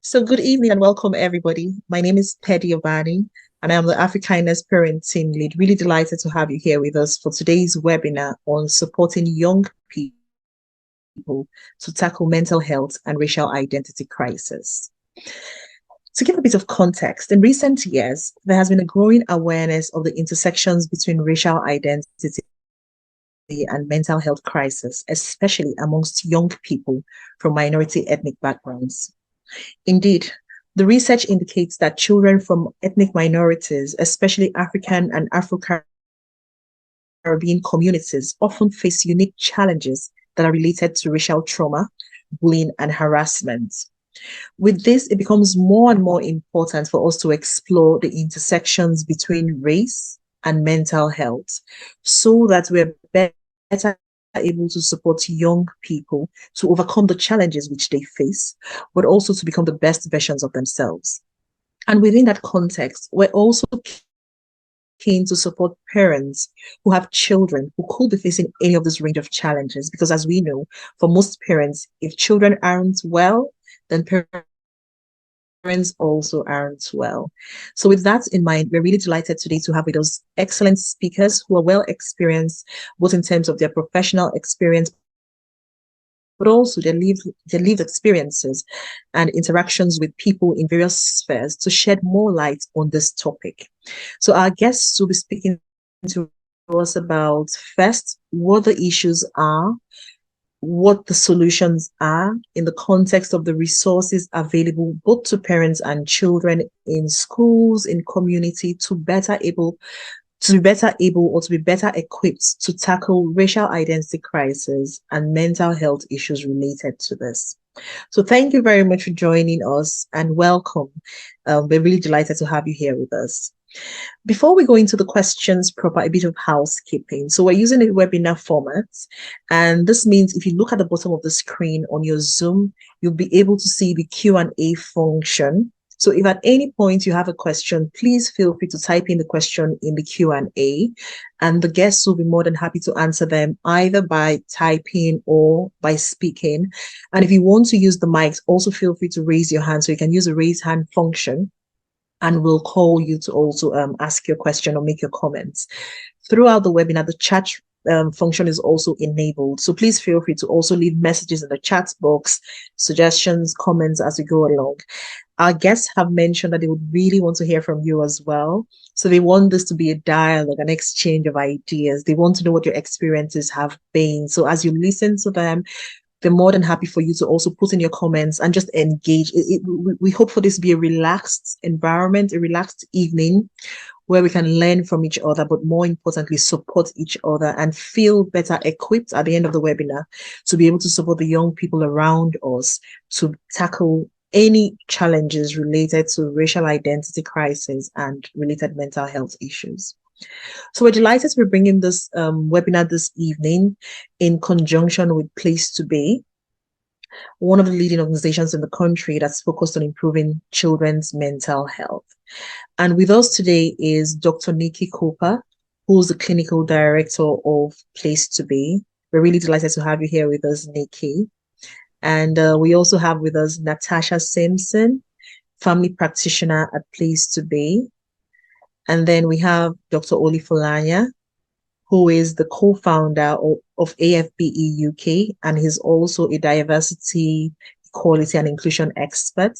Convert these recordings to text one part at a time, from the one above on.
So good evening and welcome everybody. My name is Pedi Obani and I am the Africanist Parenting Lead. Really delighted to have you here with us for today's webinar on supporting young people to tackle mental health and racial identity crisis. To give a bit of context, in recent years, there has been a growing awareness of the intersections between racial identity and mental health crisis, especially amongst young people from minority ethnic backgrounds. Indeed, the research indicates that children from ethnic minorities, especially African and Afro-Caribbean communities, often face unique challenges that are related to racial trauma, bullying, and harassment. With this, it becomes more and more important for us to explore the intersections between race and mental health so that we're better able to support young people to overcome the challenges which they face, but also to become the best versions of themselves. And within that context, we're also keen to support parents who have children who could be facing any of this range of challenges. Because as we know, for most parents, if children aren't well, then parents also aren't well. So with that in mind, we're really delighted today to have with us excellent speakers who are well experienced, both in terms of their professional experience, but also their lived experiences and interactions with people in various spheres to shed more light on this topic. So our guests will be speaking to us about, first, what the issues are, what the solutions are in the context of the resources available both to parents and children in schools, in community, to be better able or to be better equipped to tackle racial identity crisis and mental health issues related to this. So thank you very much for joining us and welcome. We're really delighted to have you here with us. Before we go into the questions proper, a bit of housekeeping. So we're using a webinar format, and this means if you look at the bottom of the screen on your Zoom, you'll be able to see the Q&A function. So if at any point you have a question, please feel free to type in the question in the Q&A, and the guests will be more than happy to answer them either by typing or by speaking. And if you want to use the mics, also feel free to raise your hand. So you can use the raise hand function, and we'll call you to also ask your question or make your comments. Throughout the webinar, the chat function is also enabled. So please feel free to also leave messages in the chat box, suggestions, comments as we go along. Our guests have mentioned that they would really want to hear from you as well. So they want this to be a dialogue, an exchange of ideas. They want to know what your experiences have been. So as you listen to them, they're more than happy for you to also put in your comments and just engage. We hope for this to be a relaxed environment, a relaxed evening where we can learn from each other, but more importantly, support each other and feel better equipped at the end of the webinar to be able to support the young people around us to tackle any challenges related to racial identity crisis and related mental health issues. So we're delighted to be bringing this webinar this evening in conjunction with Place to Be, one of the leading organizations in the country that's focused on improving children's mental health. And with us today is Dr. Nikki Cooper, who's the clinical director of Place to Be. We're really delighted to have you here with us, Nikki. And we also have with us Natasha Simpson, family practitioner at Place to Be. And then we have Dr. Oli Fulanya, who is the co-founder of AFBE UK, and he's also a diversity, equality, and inclusion expert.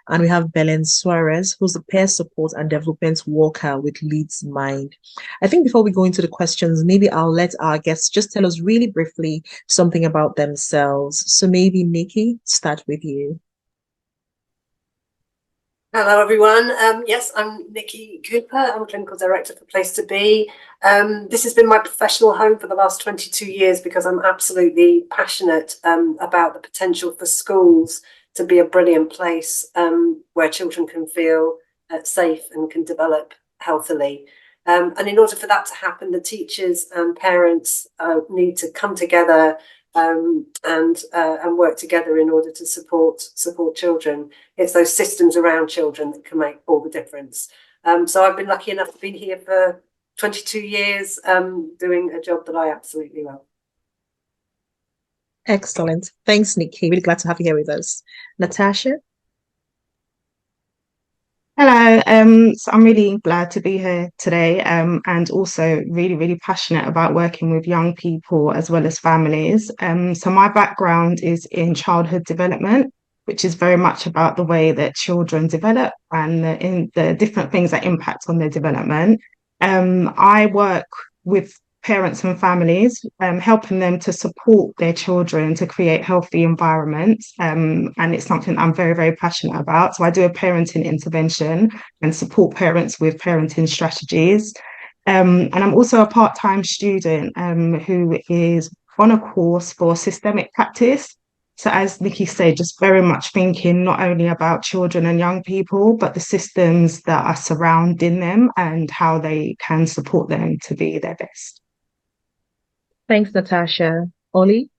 And we have Belen Suarez, who's the peer support and development worker with LeedsMind. I think before we go into the questions, maybe I'll let our guests just tell us really briefly something about themselves. So maybe Nikki, start with you. Hello, everyone. Yes, I'm Nikki Cooper. I'm Clinical Director for Place to Be. This has been my professional home for the last 22 years because I'm absolutely passionate about the potential for schools to be a brilliant place where children can feel safe and can develop healthily. And in order for that to happen, the teachers and parents need to come together and work together in order to support children. It's those systems around children that can make all the difference. So I've been lucky enough to be here for 22 years doing a job that I absolutely love. Excellent. Thanks, Nikki. Really glad to have you here with us. Natasha? So I'm really glad to be here today, and also really, really passionate about working with young people as well as families. So my background is in childhood development, which is very much about the way that children develop and in the different things that impact on their development. I work with parents and families, helping them to support their children to create healthy environments. And it's something I'm very, very passionate about. So I do a parenting intervention and support parents with parenting strategies. And I'm also a part-time student who is on a course for systemic practice. So as Nikki said, just very much thinking not only about children and young people, but the systems that are surrounding them and how they can support them to be their best. Thanks, Natasha. Ollie?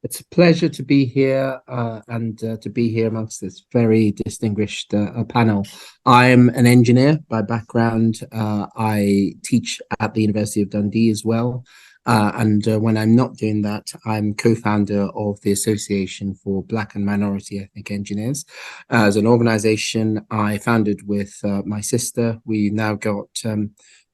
It's a pleasure to be here and to be here amongst this very distinguished panel. I'm an engineer by background. I teach at the University of Dundee as well. And when I'm not doing that, I'm co-founder of the Association for Black and Minority Ethnic Engineers. As an organization I founded with my sister, we now got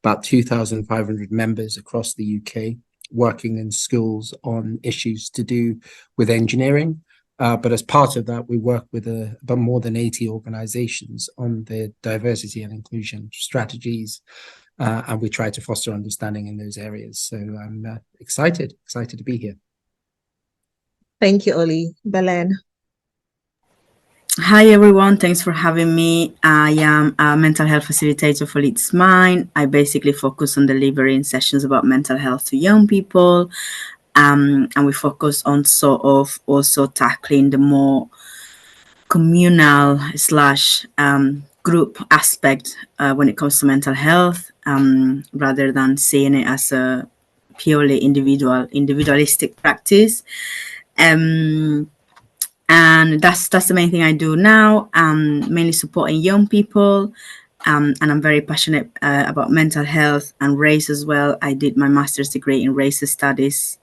about 2,500 members across the UK, working in schools on issues to do with engineering. But as part of that, we work with about more than 80 organizations on their diversity and inclusion strategies. And we try to foster understanding in those areas. So I'm excited to be here. Thank you, Ollie. Belen? Hi everyone, thanks for having me. I am a mental health facilitator for LeedsMind. I basically focus on delivering sessions about mental health to young people. And we focus on sort of also tackling the more communal / group aspect when it comes to mental health, rather than seeing it as a purely individualistic practice. And that's the main thing I do now, mainly supporting young people. And I'm very passionate about mental health and race as well. I did my master's degree in race studies.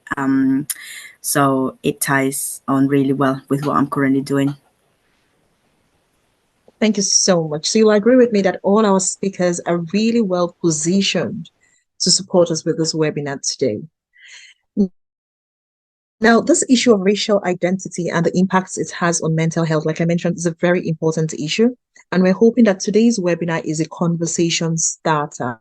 So it ties on really well with what I'm currently doing. Thank you so much. So you'll agree with me that all our speakers are really well positioned to support us with this webinar today. Now, this issue of racial identity and the impacts it has on mental health, like I mentioned, is a very important issue. And we're hoping that today's webinar is a conversation starter.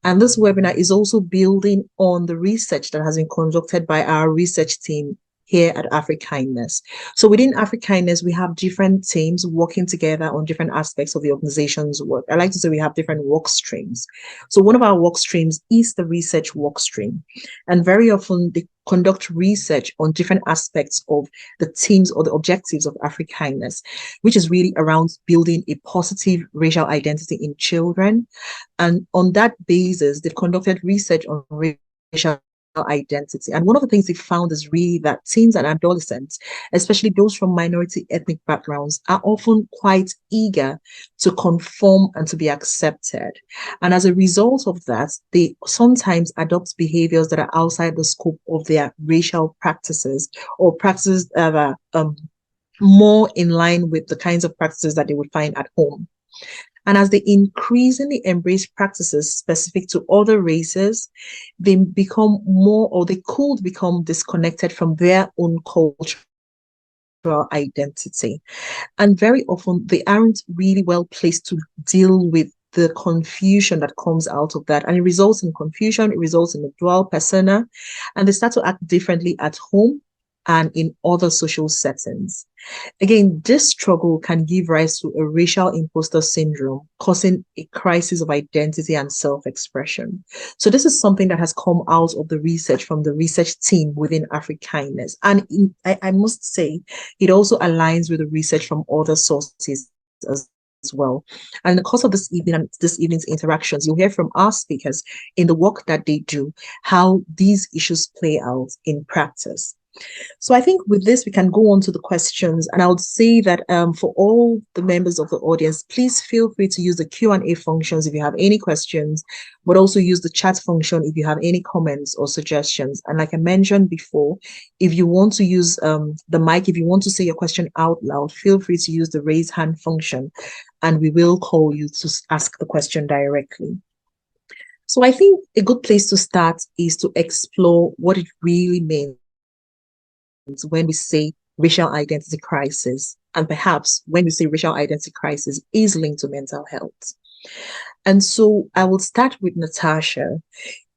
And this webinar is also building on the research that has been conducted by our research team here at AfriKindness. So within AfriKindness, we have different teams working together on different aspects of the organization's work. I like to say we have different work streams. So one of our work streams is the research work stream. And very often they conduct research on different aspects of the themes or the objectives of AfriKindness, which is really around building a positive racial identity in children. And on that basis, they've conducted research on racial identity. And one of the things they found is really that teens and adolescents, especially those from minority ethnic backgrounds, are often quite eager to conform and to be accepted. And as a result of that, they sometimes adopt behaviors that are outside the scope of their racial practices, or practices that are more in line with the kinds of practices that they would find at home. And as they increasingly embrace practices specific to other races, they become more, or they could become disconnected from their own cultural identity. And very often they aren't really well placed to deal with the confusion that comes out of that. And it results in confusion, it results in a dual persona, and they start to act differently at home and in other social settings. Again, this struggle can give rise to a racial imposter syndrome, causing a crisis of identity and self-expression. So this is something that has come out of the research from the research team within AfriKindness. And I must say, it also aligns with the research from other sources as well. And in the course of this evening and this evening's interactions, you'll hear from our speakers in the work that they do, how these issues play out in practice. So I think with this, we can go on to the questions. And I would say that for all the members of the audience, please feel free to use the Q&A functions if you have any questions, but also use the chat function if you have any comments or suggestions. And like I mentioned before, if you want to use the mic, if you want to say your question out loud, feel free to use the raise hand function, and we will call you to ask the question directly. So I think a good place to start is to explore what it really means when we say racial identity crisis, and perhaps when we say racial identity crisis is linked to mental health. And so I will start with Natasha.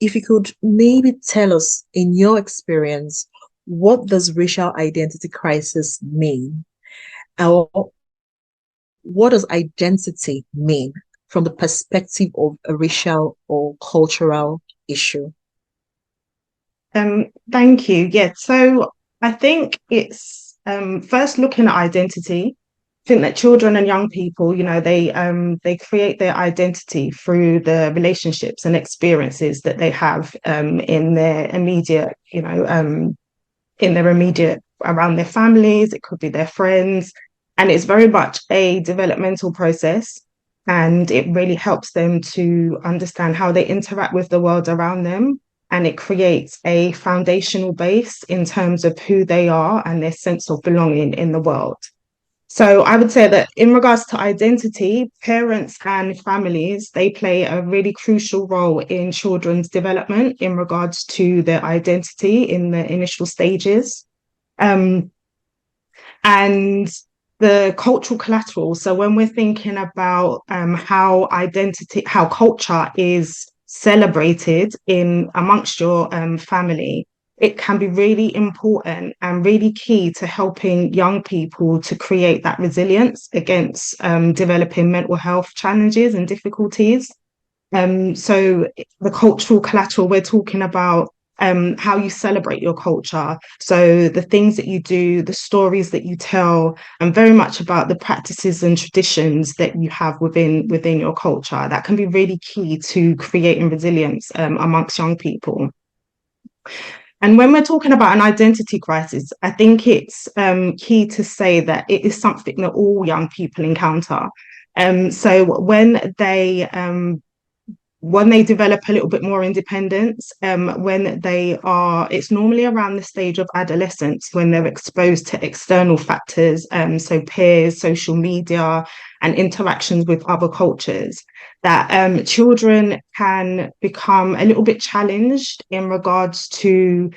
If you could maybe tell us, in your experience, what does racial identity crisis mean? Or what does identity mean from the perspective of a racial or cultural issue? Thank you. Yeah, so I think it's first looking at identity. I think that children and young people, they create their identity through the relationships and experiences that they have in their immediate, around their families. It could be their friends, and it's very much a developmental process. And it really helps them to understand how they interact with the world around them. And it creates a foundational base in terms of who they are and their sense of belonging in the world. So I would say that in regards to identity, parents and families, they play a really crucial role in children's development in regards to their identity in the initial stages. And the cultural collateral. So when we're thinking about how culture is celebrated in amongst your family, it can be really important and really key to helping young people to create that resilience against developing mental health challenges and difficulties. So the cultural collateral, we're talking about how you celebrate your culture. So the things that you do, the stories that you tell, and very much about the practices and traditions that you have within your culture. That can be really key to creating resilience amongst young people. And when we're talking about an identity crisis, I think it's key to say that it is something that all young people encounter. So when they develop a little bit more independence, it's normally around the stage of adolescence when they're exposed to external factors, so peers, social media, and interactions with other cultures, that children can become a little bit challenged in regards to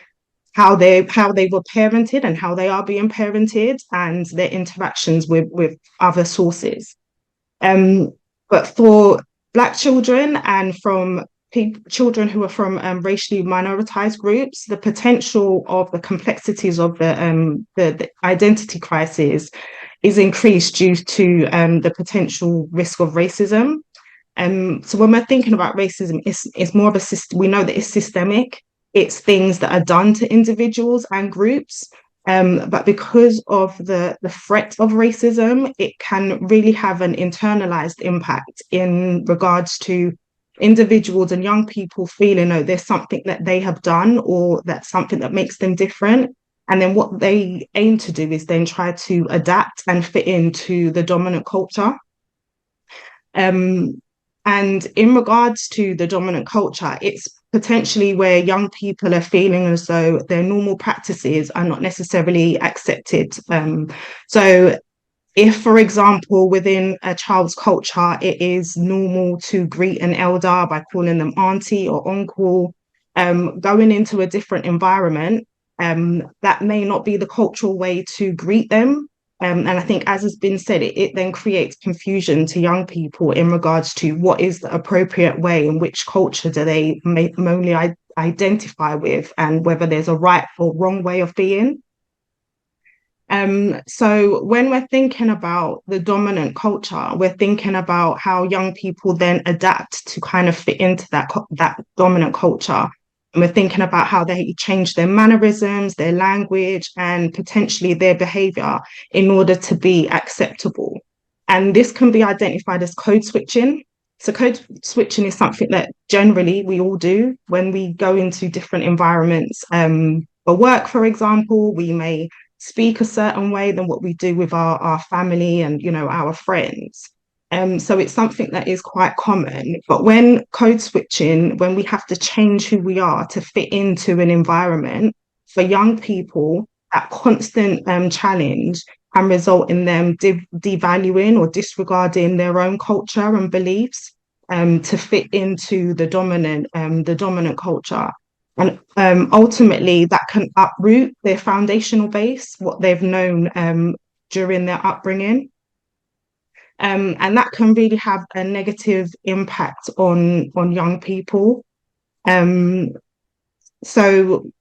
how they were parented and how they are being parented and their interactions with other sources. But for Black children and from children who are from racially minoritized groups, the potential of the complexities of the identity crisis is increased due to the potential risk of racism. So when we're thinking about racism, it's more of a system. We know that it's systemic. It's things that are done to individuals and groups. But because of the threat of racism, it can really have an internalized impact in regards to individuals and young people feeling, oh, there's something that they have done or that's something that makes them different. And then what they aim to do is then try to adapt and fit into the dominant culture. And in regards to the dominant culture, it's potentially where young people are feeling as though their normal practices are not necessarily accepted. So if, for example, within a child's culture, it is normal to greet an elder by calling them auntie or uncle, going into a different environment, that may not be the cultural way to greet them. And I think, as has been said, it then creates confusion to young people in regards to what is the appropriate way and which culture do they only identify with, and whether there's a right or wrong way of being. So when we're thinking about the dominant culture, we're thinking about how young people then adapt to kind of fit into that dominant culture. And we're thinking about how they change their mannerisms, their language, and potentially their behavior in order to be acceptable. And this can be identified as code switching. So code switching is something that generally we all do when we go into different environments, for work, for example, we may speak a certain way than what we do with our family and, you know, our friends. So it's something that is quite common. But when code switching, when we have to change who we are to fit into an environment, for young people, that constant challenge can result in them devaluing or disregarding their own culture and beliefs to fit into the dominant culture. And ultimately, that can uproot their foundational base, what they've known during their upbringing. And that can really have a negative impact on young people. So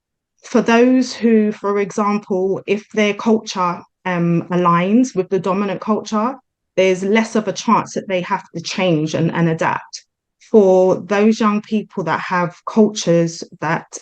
for those who, for example, if their culture aligns with the dominant culture, there's less of a chance that they have to change and adapt. For those young people that have cultures that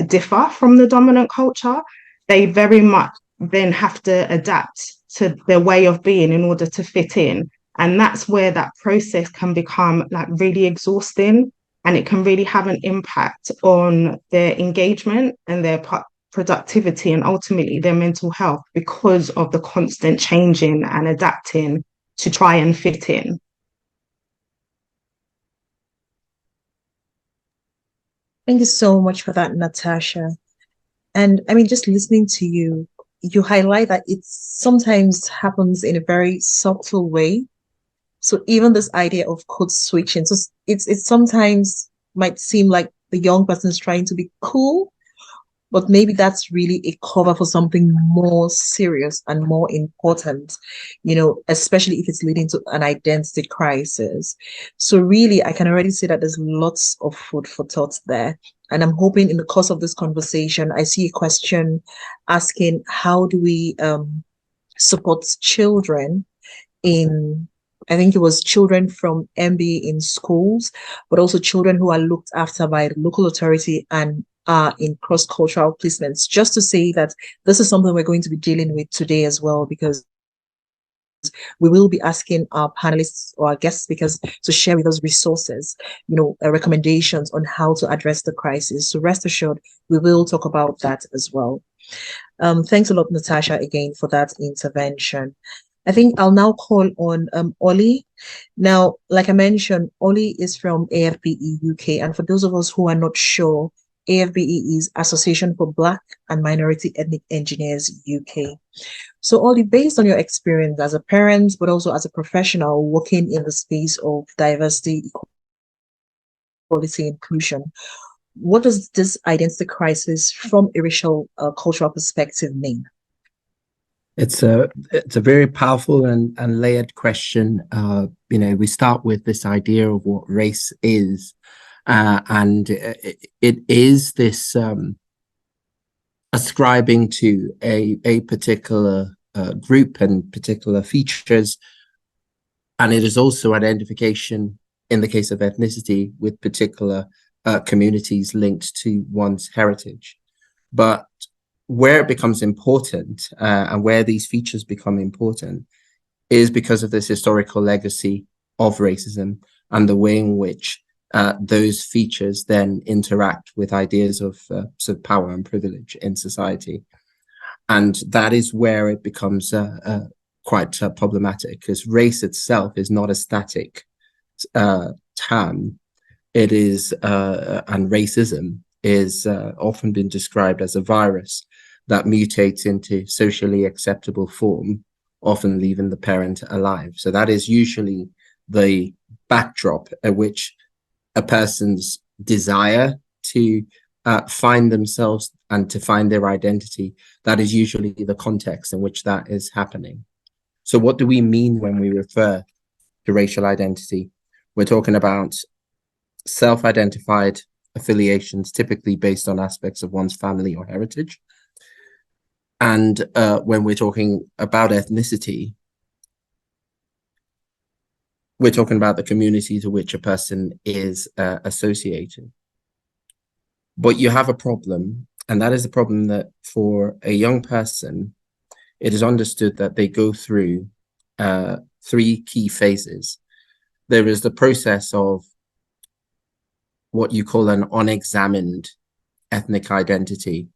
differ from the dominant culture, they very much then have to adapt to their way of being in order to fit in. And that's where that process can become like really exhausting, and it can really have an impact on their engagement and their productivity and ultimately their mental health because of the constant changing and adapting to try and fit in. Thank you so much for that, Natasha. And I mean, just listening to you, you highlight that it sometimes happens in a very subtle way. So even this idea of code switching, so it sometimes might seem like the young person is trying to be cool, but maybe that's really a cover for something more serious and more important, you know, especially if it's leading to an identity crisis. So really, I can already see that there's lots of food for thought there. And I'm hoping in the course of this conversation, I see a question asking, how do we support children in, I think it was children from MB in schools, but also children who are looked after by the local authority and are in cross-cultural placements. Just to say that this is something we're going to be dealing with today as well, because we will be asking our panelists or our guest speakers to share with us resources, you know, recommendations on how to address the crisis. So rest assured, we will talk about that as well. Thanks a lot, Natasha, again for that intervention. I think I'll now call on Ollie. Now, like I mentioned, Ollie is from AFBE UK. And for those of us who are not sure, AFBE is Association for Black and Minority Ethnic Engineers UK. So Ollie, based on your experience as a parent, but also as a professional working in the space of diversity, equality, inclusion, what does this identity crisis from a racial cultural perspective mean? It's a very powerful and layered question. You know, we start with this idea of what race is, and it is this ascribing to a particular group and particular features, and it is also identification in the case of ethnicity with particular communities linked to one's heritage. But where it becomes important and where these features become important is because of this historical legacy of racism and the way in which those features then interact with ideas of sort of power and privilege in society. And that is where it becomes quite problematic, because race itself is not a static term. It is, and racism is often been described as a virus that mutates into socially acceptable form, often leaving the parent alive. So that is usually the backdrop at which a person's desire to find themselves and to find their identity, that is usually the context in which that is happening. So what do we mean when we refer to racial identity? We're talking about self-identified affiliations, typically based on aspects of one's family or heritage. And when we're talking about ethnicity, we're talking about the community to which a person is associated. But you have a problem, and that is the problem that for a young person, it is understood that they go through three key phases. There is the process of what you call an unexamined ethnic identity,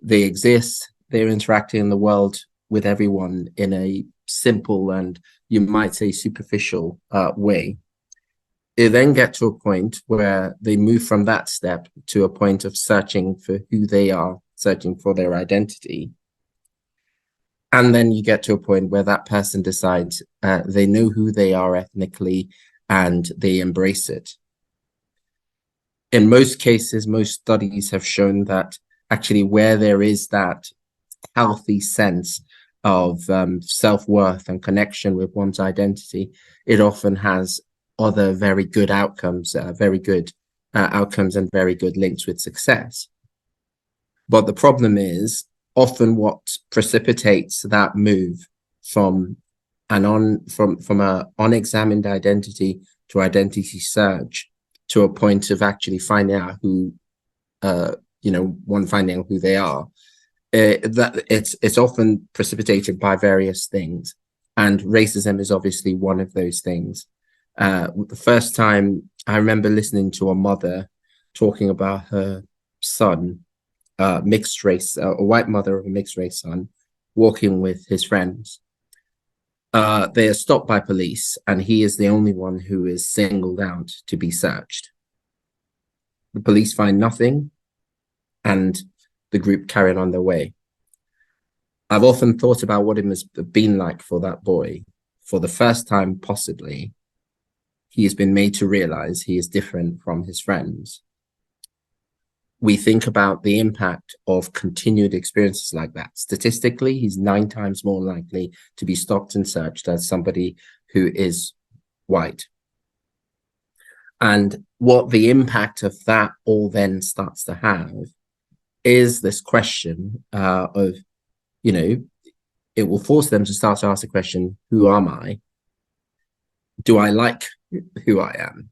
they exist, they're interacting in the world with everyone in a simple and, you might say, superficial way. They then get to a point where they move from that step to a point of searching for who they are, searching for their identity. And then you get to a point where that person decides they know who they are ethnically and they embrace it. In most cases, most studies have shown that actually where there is that healthy sense of self-worth and connection with one's identity, it often has other very good outcomes, outcomes and very good links with success. But the problem is often what precipitates that move from an unexamined identity to identity search to a point of actually finding out who, finding out who they are. That it's often precipitated by various things, and racism is obviously one of those things. The first time I remember listening to a mother talking about her son, mixed race, a white mother of a mixed race son, walking with his friends. They are stopped by police, and he is the only one who is singled out to be searched. The police find nothing, and the group carried on their way. I've often thought about what it must have been like for that boy. For the first time, possibly, he has been made to realize he is different from his friends. We think about the impact of continued experiences like that. Statistically, he's 9 times more likely to be stopped and searched as somebody who is white. And what the impact of that all then starts to have is this question of, it will force them to start to ask the question, who am I? Do I like who I am?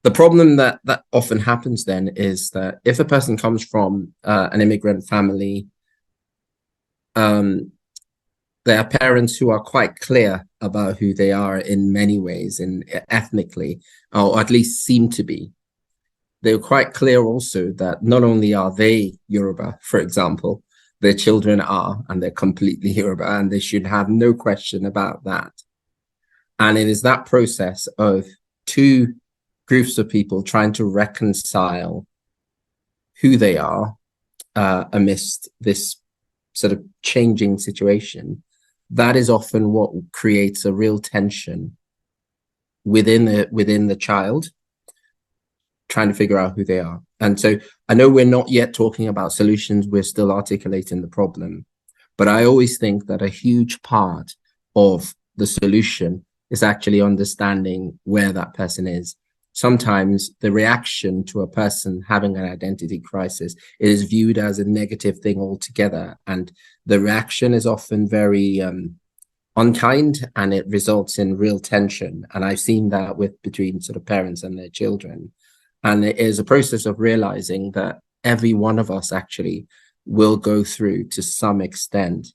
The problem that often happens then is that if a person comes from an immigrant family, there are parents who are quite clear about who they are in many ways, ethnically, or at least seem to be. They're quite clear also that not only are they Yoruba, for example, their children are, and they're completely Yoruba, and they should have no question about that. And it is that process of two groups of people trying to reconcile who they are amidst this sort of changing situation. That is often what creates a real tension within the child, trying to figure out who they are. And so I know we're not yet talking about solutions, we're still articulating the problem, but I always think that a huge part of the solution is actually understanding where that person is. Sometimes the reaction to a person having an identity crisis is viewed as a negative thing altogether, and the reaction is often very unkind, and it results in real tension. And I've seen that between sort of parents and their children. And it is a process of realizing that every one of us actually will go through, to some extent,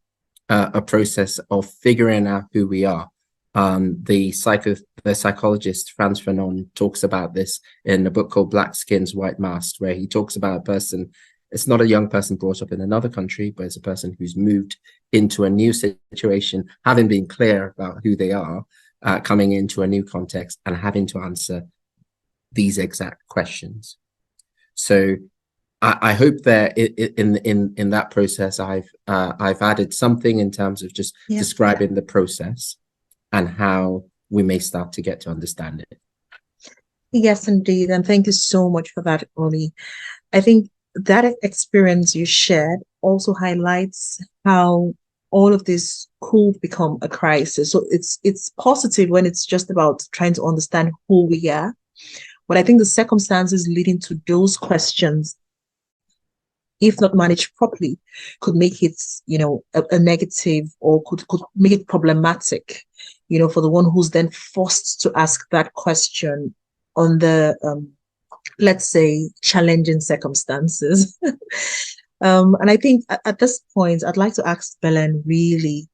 a process of figuring out who we are. The psychologist Frantz Fanon talks about this in a book called Black Skins, White Masks, where he talks about a person. It's not a young person brought up in another country, but it's a person who's moved into a new situation, having been clear about who they are, coming into a new context and having to answer these exact questions. So I hope that in that process, I've added something in terms of just describing the process and how we may start to get to understand it. Yes, indeed. And thank you so much for that, Oli. I think that experience you shared also highlights how all of this could become a crisis. So it's positive when it's just about trying to understand who we are. But I think the circumstances leading to those questions, if not managed properly, could make it, a negative, or could make it problematic, for the one who's then forced to ask that question on the, let's say, challenging circumstances. And I think at this point, I'd like to ask Belen, really,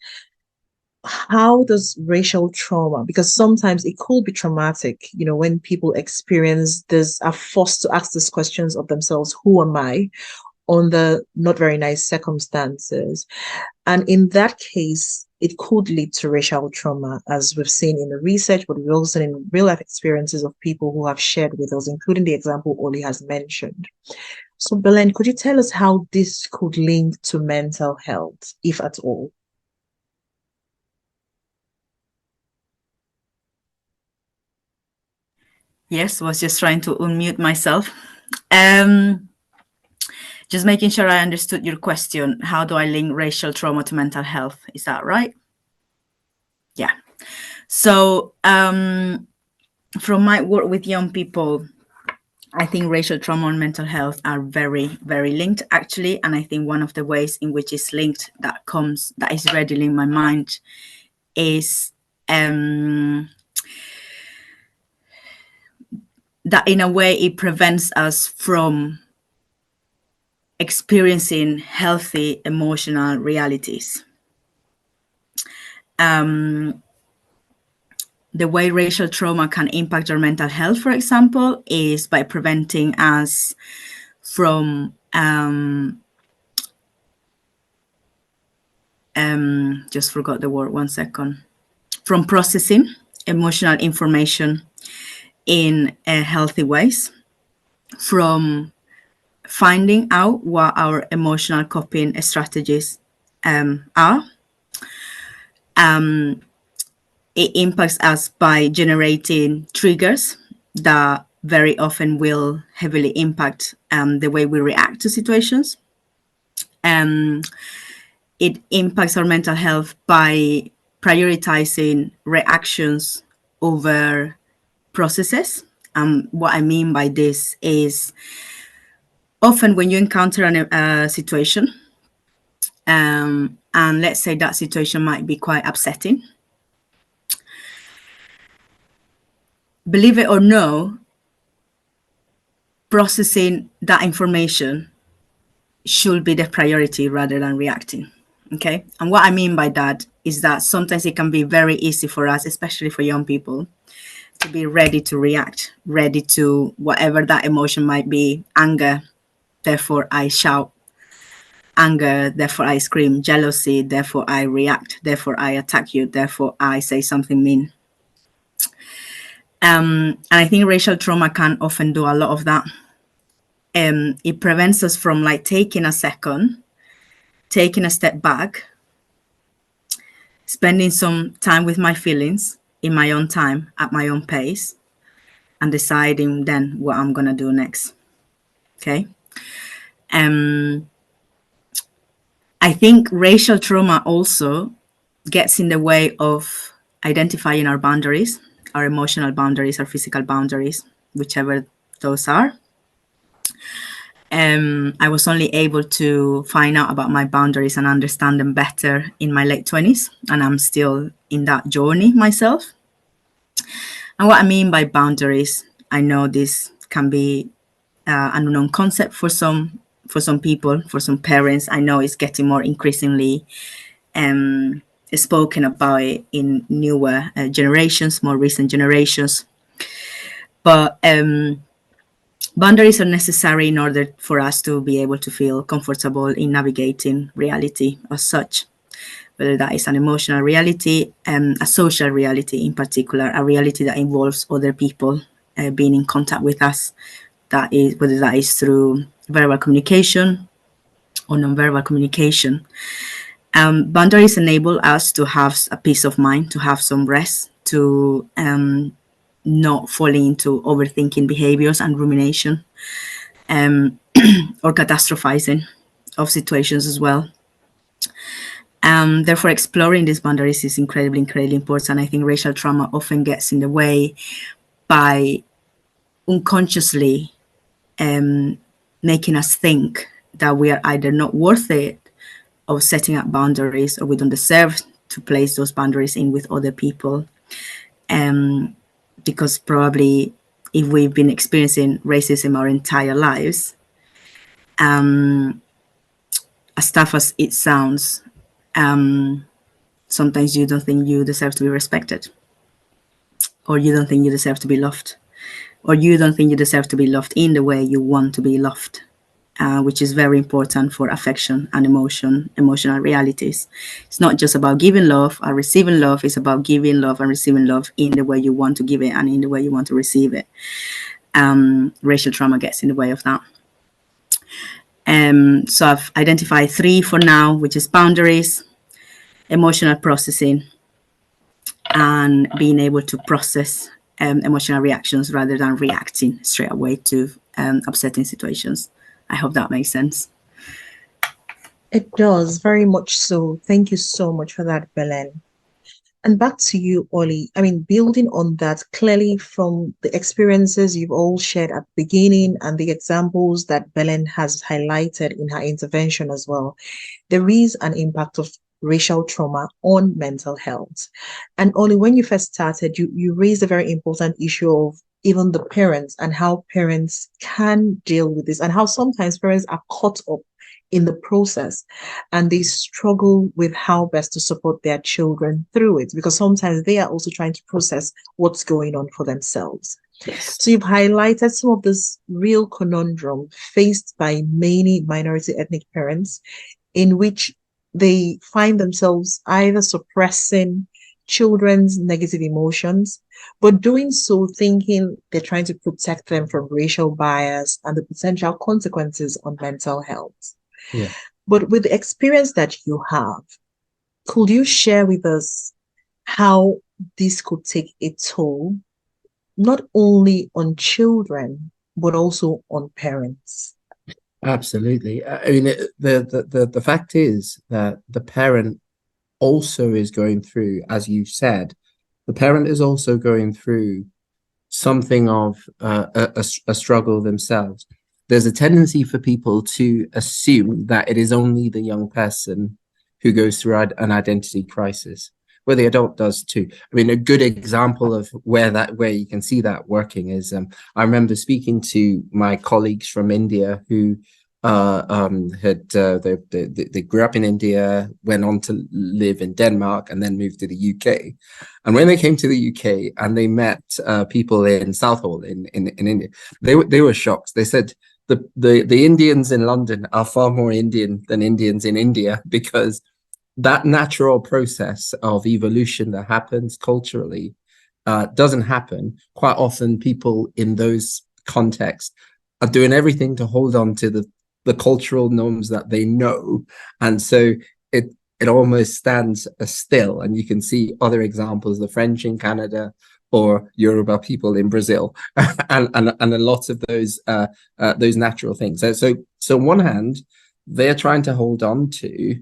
how does racial trauma, because sometimes it could be traumatic, when people experience this, are forced to ask these questions of themselves, who am I? under not very nice circumstances. And in that case, it could lead to racial trauma, as we've seen in the research, but we've also seen in real life experiences of people who have shared with us, including the example Oli has mentioned. So, Belen, could you tell us how this could link to mental health, if at all? Yes, was just trying to unmute myself. Just making sure I understood your question. How do I link racial trauma to mental health? Is that right? Yeah. So from my work with young people, I think racial trauma and mental health are very, very linked, actually. And I think one of the ways in which it's linked that is readily in my mind is that in a way it prevents us from experiencing healthy emotional realities. The way racial trauma can impact our mental health, for example, is by preventing us from just forgot the word, 1 second, from processing emotional information in healthy ways, from finding out what our emotional coping strategies are. It impacts us by generating triggers that very often will heavily impact the way we react to situations. It impacts our mental health by prioritizing reactions over processes. What I mean by this is often when you encounter a situation, and let's say that situation might be quite upsetting, believe it or no, processing that information should be the priority rather than reacting. Okay. And what I mean by that is that sometimes it can be very easy for us, especially for young people, to be ready to react, ready to whatever that emotion might be. Anger, therefore I shout. Anger, therefore I scream. Jealousy, therefore I react. Therefore I attack you. Therefore I say something mean. And I think racial trauma can often do a lot of that. It prevents us from like taking a second, taking a step back, spending some time with my feelings in my own time, at my own pace, and deciding then what I'm going to do next. Okay. I think racial trauma also gets in the way of identifying our boundaries, our emotional boundaries, our physical boundaries, whichever those are. I was only able to find out about my boundaries and understand them better in my late 20s, and I'm still in that journey myself. And what I mean by boundaries, I know this can be an unknown concept for some people, for some parents. I know it's getting more increasingly spoken about in newer generations, more recent generations. But boundaries are necessary in order for us to be able to feel comfortable in navigating reality as such, whether that is an emotional reality, a social reality in particular, a reality that involves other people being in contact with us. That is, whether that is through verbal communication or non-verbal communication. Boundaries enable us to have a peace of mind, to have some rest, to not falling into overthinking behaviors and rumination, or catastrophizing of situations as well. Therefore, exploring these boundaries is incredibly, incredibly important. I think racial trauma often gets in the way by unconsciously making us think that we are either not worth it of setting up boundaries, or we don't deserve to place those boundaries in with other people. Because probably if we've been experiencing racism our entire lives, as tough as it sounds, sometimes you don't think you deserve to be respected, or you don't think you deserve to be loved, or you don't think you deserve to be loved in the way you want to be loved. which is very important for affection and emotional realities. It's not just about giving love or receiving love, it's about giving love and receiving love in the way you want to give it and in the way you want to receive it. Racial trauma gets in the way of that. So I've identified 3 for now, which is boundaries, emotional processing, and being able to process emotional reactions rather than reacting straight away to upsetting situations. I hope that makes sense. It does, very much so. Thank you so much for that, Belen. And back to you, Ollie. I mean, building on that, clearly from the experiences you've all shared at the beginning and the examples that Belen has highlighted in her intervention as well, there is an impact of racial trauma on mental health. And Ollie, when you first started, you raised a very important issue of even the parents and how parents can deal with this and how sometimes parents are caught up in the process and they struggle with how best to support their children through it because sometimes they are also trying to process what's going on for themselves. So you've highlighted some of this real conundrum faced by many minority ethnic parents in which they find themselves either suppressing children's negative emotions, but doing so thinking they're trying to protect them from racial bias and the potential consequences on mental health. Yeah. But with the experience that you have, could you share with us how this could take a toll, not only on children, but also on parents? Absolutely. I mean, the fact is that the parent also is going through, as you said, the parent is also going through something of a struggle themselves. There's a tendency for people to assume that it is only the young person who goes through an identity crisis, where the adult does too. I mean, a good example of where you can see that working is I remember speaking to my colleagues from India who they grew up in India, went on to live in Denmark, and then moved to the UK. And when they came to the UK and they met people in Southall in India, they were shocked. They said the Indians in London are far more Indian than Indians in India, because that natural process of evolution that happens culturally doesn't happen. Quite often people in those contexts are doing everything to hold on to the cultural norms that they know, and so it almost stands still. And you can see other examples, the French in Canada or Yoruba people in Brazil, and a lot of those natural things. So on one hand, they're trying to hold on to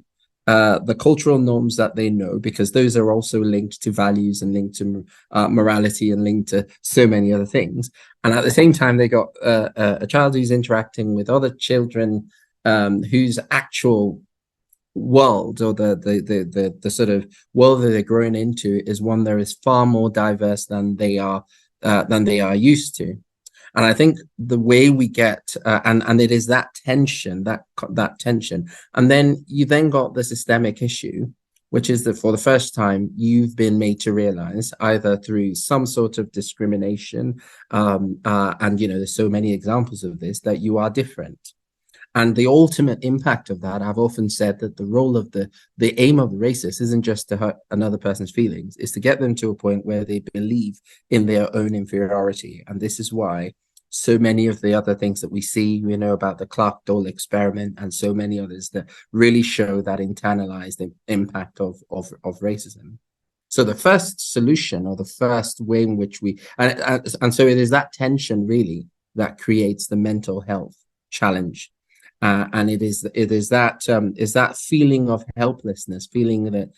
the cultural norms that they know, because those are also linked to values and linked to morality and linked to so many other things. And at the same time, they got a child who's interacting with other children whose actual world, or the sort of world that they're growing into, is one that is far more diverse than they are used to. And I think the way we get, and it is that tension, that tension. And then you then got the systemic issue, which is that for the first time, you've been made to realize, either through some sort of discrimination, and, you know, there's so many examples of this, that you are different. And the ultimate impact of that, I've often said that the role of the aim of the racist isn't just to hurt another person's feelings, is to get them to a point where they believe in their own inferiority. And this is why so many of the other things that we see, you know, about the Clark Dole experiment and so many others, that really show that internalized impact of racism. So the first solution, or the first way in which we, and so it is that tension really that creates the mental health challenge. And it is that feeling of helplessness, feeling that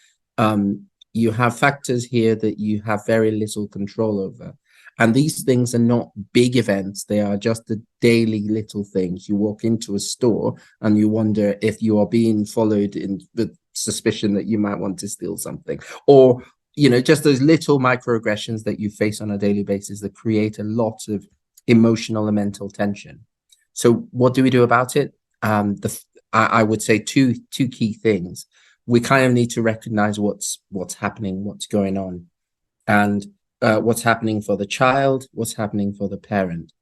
you have factors here that you have very little control over. And these things are not big events. They are just the daily little things. You walk into a store and you wonder if you are being followed in the suspicion that you might want to steal something, or, you know, just those little microaggressions that you face on a daily basis that create a lot of emotional and mental tension. So what do we do about it? I would say two key things. We kind of need to recognize what's happening, what's going on, and what's happening for the child, what's happening for the parent.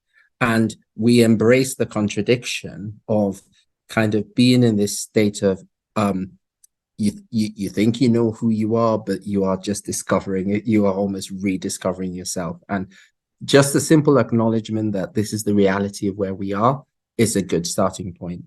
And we embrace the contradiction of kind of being in this state of you think you know who you are, but you are just discovering it. You are almost rediscovering yourself. And just the simple acknowledgement that this is the reality of where we are is a good starting point.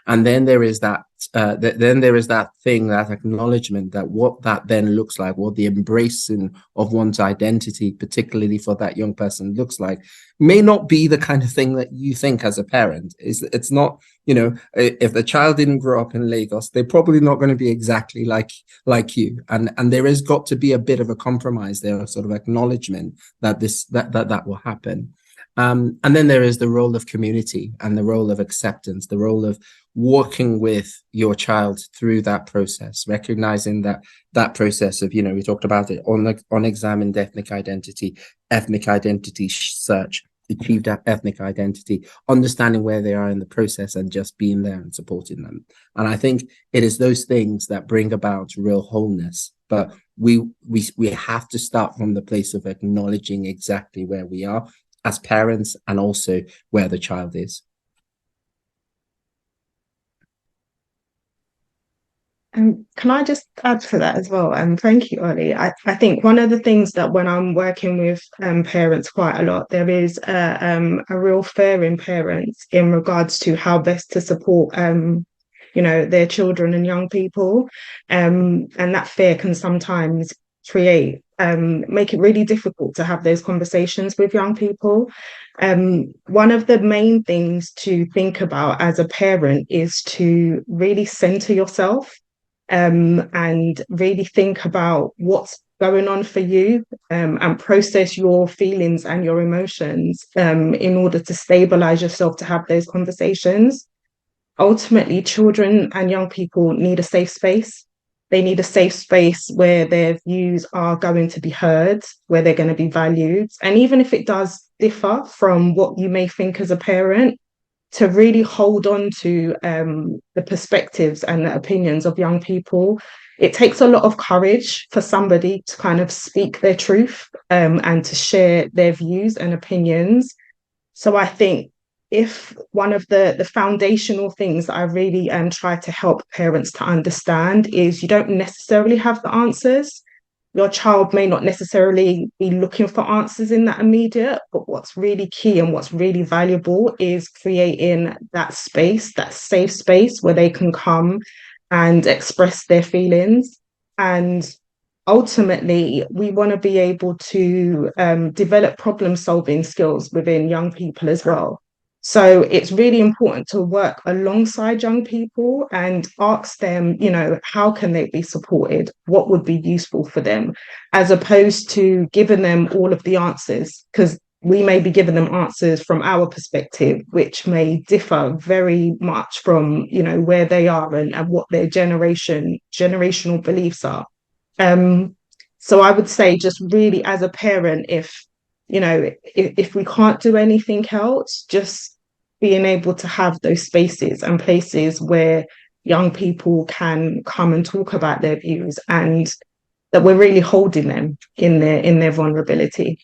And then there is that thing, that acknowledgement that what that then looks like, what the embracing of one's identity, particularly for that young person, looks like, may not be the kind of thing that you think as a parent. It's not, you know, if the child didn't grow up in Lagos, they're probably not going to be exactly like you. And there has got to be a bit of a compromise there, a sort of acknowledgement that that will happen. And then there is the role of community and the role of acceptance, the role of working with your child through that process, recognizing that process of, you know, we talked about it, unexamined ethnic identity search, achieved ethnic identity, understanding where they are in the process and just being there and supporting them. And I think it is those things that bring about real wholeness. But we have to start from the place of acknowledging exactly where we are as parents and also where the child is. Can I just add to that as well? Thank you, Ollie. I think one of the things that when I'm working with parents quite a lot, there is a real fear in parents in regards to how best to support you know, their children and young people. And that fear can sometimes make it really difficult to have those conversations with young people. One of the main things to think about as a parent is to really center yourself. And really think about what's going on for you, and process your feelings and your emotions in order to stabilize yourself to have those conversations. Ultimately, children and young people need a safe space. They need a safe space where their views are going to be heard, where they're going to be valued. And even if it does differ from what you may think as a parent, to really hold on to the perspectives and the opinions of young people. It takes a lot of courage for somebody to kind of speak their truth and to share their views and opinions. So I think if one of the foundational things that I really try to help parents to understand is you don't necessarily have the answers. Your child may not necessarily be looking for answers in that immediate, but what's really key and what's really valuable is creating that space, that safe space where they can come and express their feelings. And ultimately, we want to be able to develop problem-solving skills within young people as well. So it's really important to work alongside young people and ask them, you know, how can they be supported? What would be useful for them? As opposed to giving them all of the answers, because we may be giving them answers from our perspective, which may differ very much from, you know, where they are and what their generational beliefs are. So I would say just really as a parent, if we can't do anything else, just being able to have those spaces and places where young people can come and talk about their views and that we're really holding them in their vulnerability.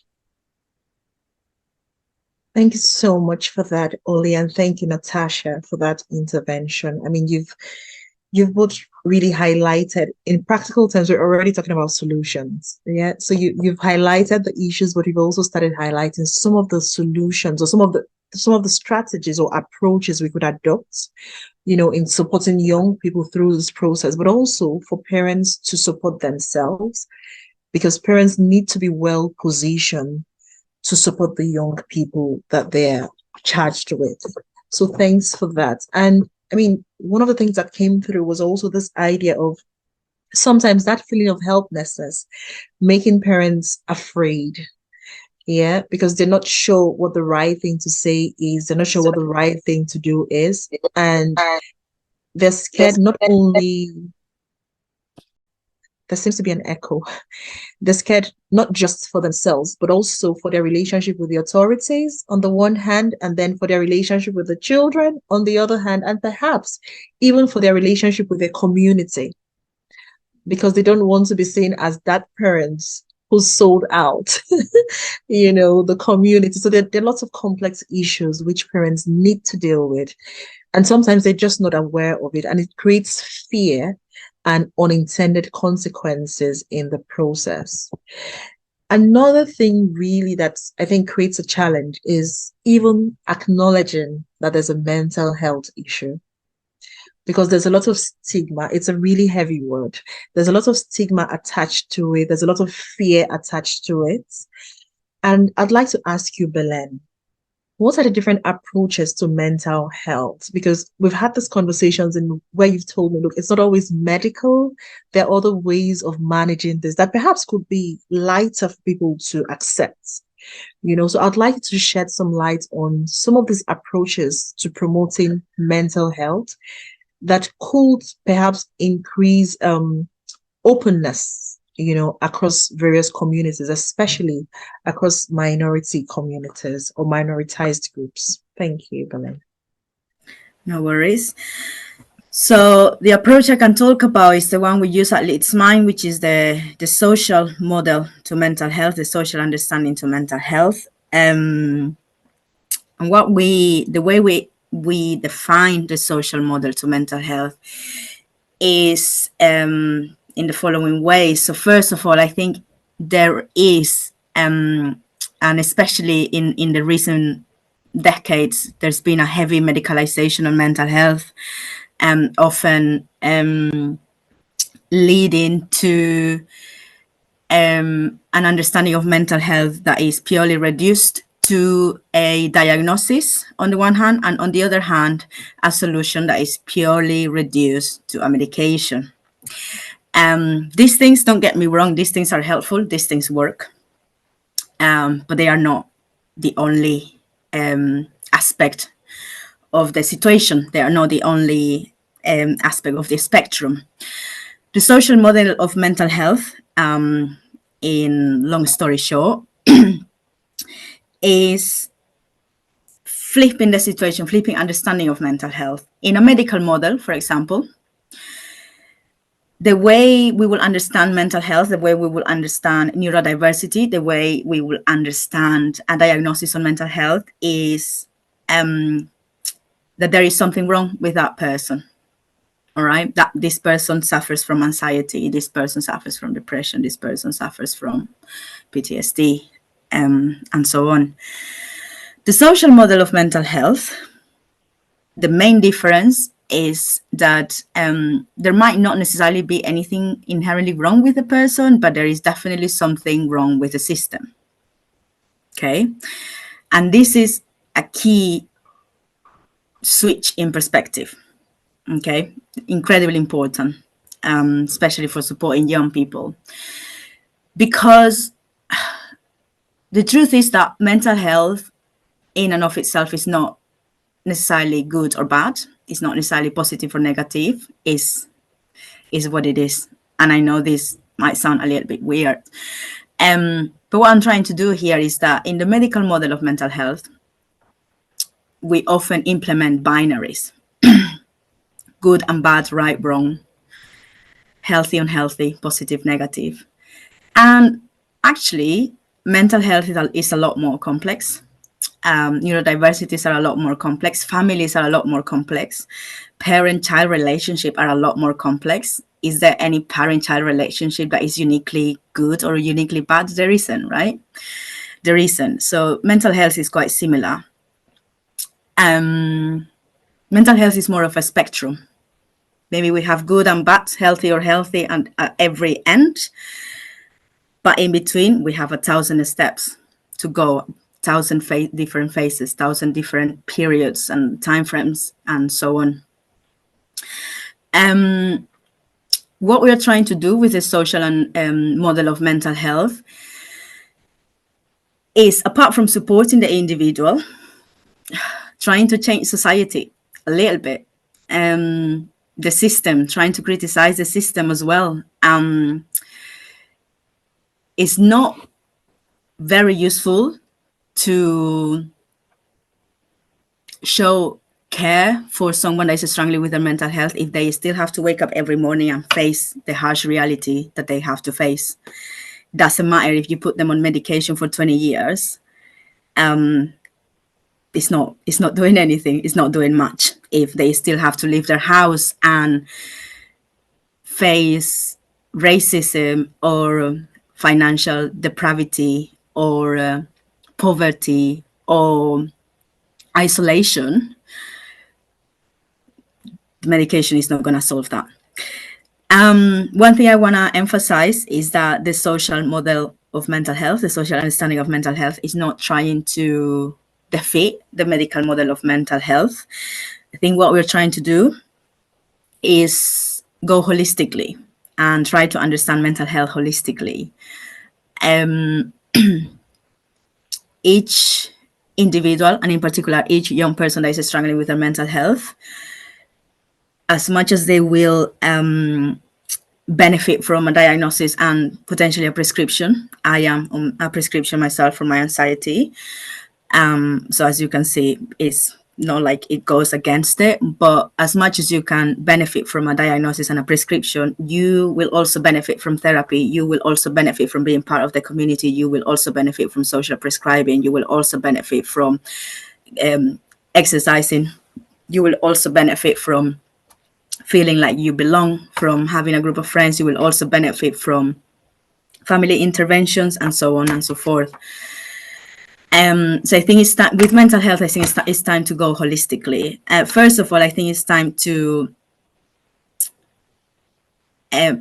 Thank you so much for that, Oli, and thank you, Natasha, for that intervention. I mean, you've both really highlighted, in practical terms, we're already talking about solutions. Yeah. So you've highlighted the issues, but you've also started highlighting some of the solutions or some of the strategies or approaches we could adopt, you know, in supporting young people through this process, but also for parents to support themselves, because parents need to be well positioned to support the young people that they're charged with. So thanks for that. And I mean, one of the things that came through was also this idea of sometimes that feeling of helplessness, making parents afraid. Yeah, because they're not sure what the right thing to say is. They're not sure what the right thing to do is. And they're scared not only, there seems to be an echo. They're scared not just for themselves, but also for their relationship with the authorities on the one hand, and then for their relationship with the children on the other hand, and perhaps even for their relationship with their community, because they don't want to be seen as that parent who's sold out, the community. So there are lots of complex issues which parents need to deal with. And sometimes they're just not aware of it. And it creates fear and unintended consequences in the process. Another thing really that I think creates a challenge is even acknowledging that there's a mental health issue, because there's a lot of stigma. It's a really heavy word. There's a lot of stigma attached to it. There's a lot of fear attached to it. And I'd like to ask you, Belen, what are the different approaches to mental health? Because we've had these conversations in where you've told me, look, it's not always medical. There are other ways of managing this that perhaps could be lighter for people to accept. So I'd like to shed some light on some of these approaches to promoting mental health that could perhaps increase openness, across various communities, especially across minority communities or minoritized groups. Thank you, Belen. No worries. So the approach I can talk about is the one we use at LeedsMind, which is the social model to mental health, the social understanding to mental health. And the way we define the social model to mental health is in the following ways. So first of all, I think there is, and especially in the recent decades, there's been a heavy medicalization of mental health, often leading to an understanding of mental health that is purely reduced to a diagnosis on the one hand, and on the other hand, a solution that is purely reduced to a medication. These things, don't get me wrong, these things are helpful, these things work, but they are not the only aspect of the situation. They are not the only aspect of the spectrum. The social model of mental health, in long story short, is flipping the situation, flipping understanding of mental health. In a medical model, for example, the way we will understand mental health, the way we will understand neurodiversity, the way we will understand a diagnosis on mental health is that there is something wrong with that person. All right, that this person suffers from anxiety, this person suffers from depression, this person suffers from PTSD, and so on. The social model of mental health, the main difference is that there might not necessarily be anything inherently wrong with the person, but there is definitely something wrong with the system. Okay, and this is a key switch in perspective. Okay, incredibly important, especially for supporting young people, because the truth is that mental health in and of itself is not necessarily good or bad. It's not necessarily positive or negative. Is what it is. And I know this might sound a little bit weird, but what I'm trying to do here is that in the medical model of mental health, we often implement binaries. Good and bad, right, wrong, healthy, unhealthy, positive, negative. And actually, mental health is a lot more complex. Neurodiversities are a lot more complex. Families are a lot more complex. Parent-child relationships are a lot more complex. Is there any parent-child relationship that is uniquely good or uniquely bad? There isn't, right? There isn't. So mental health is quite similar. Mental health is more of a spectrum. Maybe we have good and bad, healthy or healthy, and at every end. But in between, we have 1,000 steps to go, 1,000 different phases, 1,000 different periods and timeframes, and so on. What we are trying to do with the social and model of mental health is, apart from supporting the individual, trying to change society a little bit. The system, trying to criticize the system as well. It's not very useful to show care for someone that is struggling with their mental health if they still have to wake up every morning and face the harsh reality that they have to face. doesn't matter if you put them on medication for 20 years. It's not doing anything. It's not doing much if they still have to leave their house and face racism or financial depravity or poverty or isolation. Medication is not going to solve that. One thing I want to emphasize is that the social model of mental health, the social understanding of mental health, is not trying to defeat the medical model of mental health. I think what we're trying to do is go holistically and try to understand mental health holistically. Each individual, and in particular each young person that is struggling with their mental health, as much as they will benefit from a diagnosis and potentially a prescription. I am on a prescription myself for my anxiety. So as you can see, it's not like it goes against it, but as much as you can benefit from a diagnosis and a prescription, you will also benefit from therapy. You will also benefit from being part of the community. You will also benefit from social prescribing. You will also benefit from exercising. You will also benefit from feeling like you belong, from having a group of friends. You will also benefit from family interventions and so on and so forth. So I think it's time with mental health. I think it's time to go holistically. First of all, I think it's time to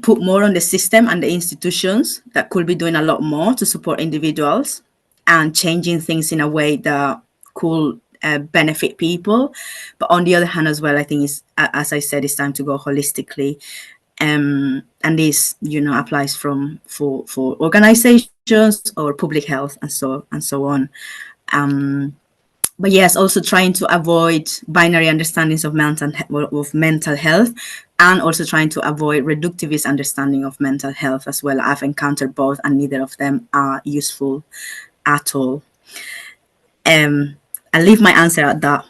put more on the system and the institutions that could be doing a lot more to support individuals and changing things in a way that could benefit people. But on the other hand as well, I think it's, as I said, it's time to go holistically. And this, applies for organizations or public health and so on. But yes, also trying to avoid binary understandings of mental health, and also trying to avoid reductivist understanding of mental health as well. I've encountered both, and neither of them are useful at all. I'll leave my answer at that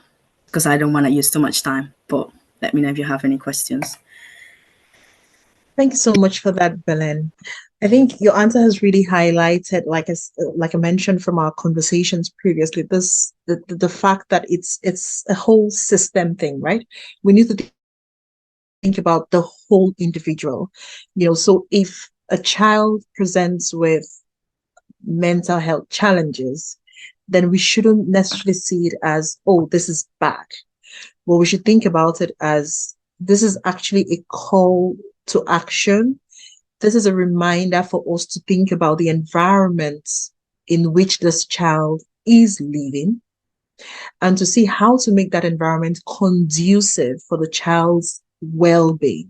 because I don't want to use too much time, but let me know if you have any questions. Thank you so much for that, Belen. I think your answer has really highlighted, like I mentioned from our conversations previously, the fact that it's a whole system thing, right? We need to think about the whole individual. So if a child presents with mental health challenges, then we shouldn't necessarily see it as, oh, this is bad. Well, we should think about it as this is actually a call to action. This is a reminder for us to think about the environment in which this child is living and to see how to make that environment conducive for the child's well-being.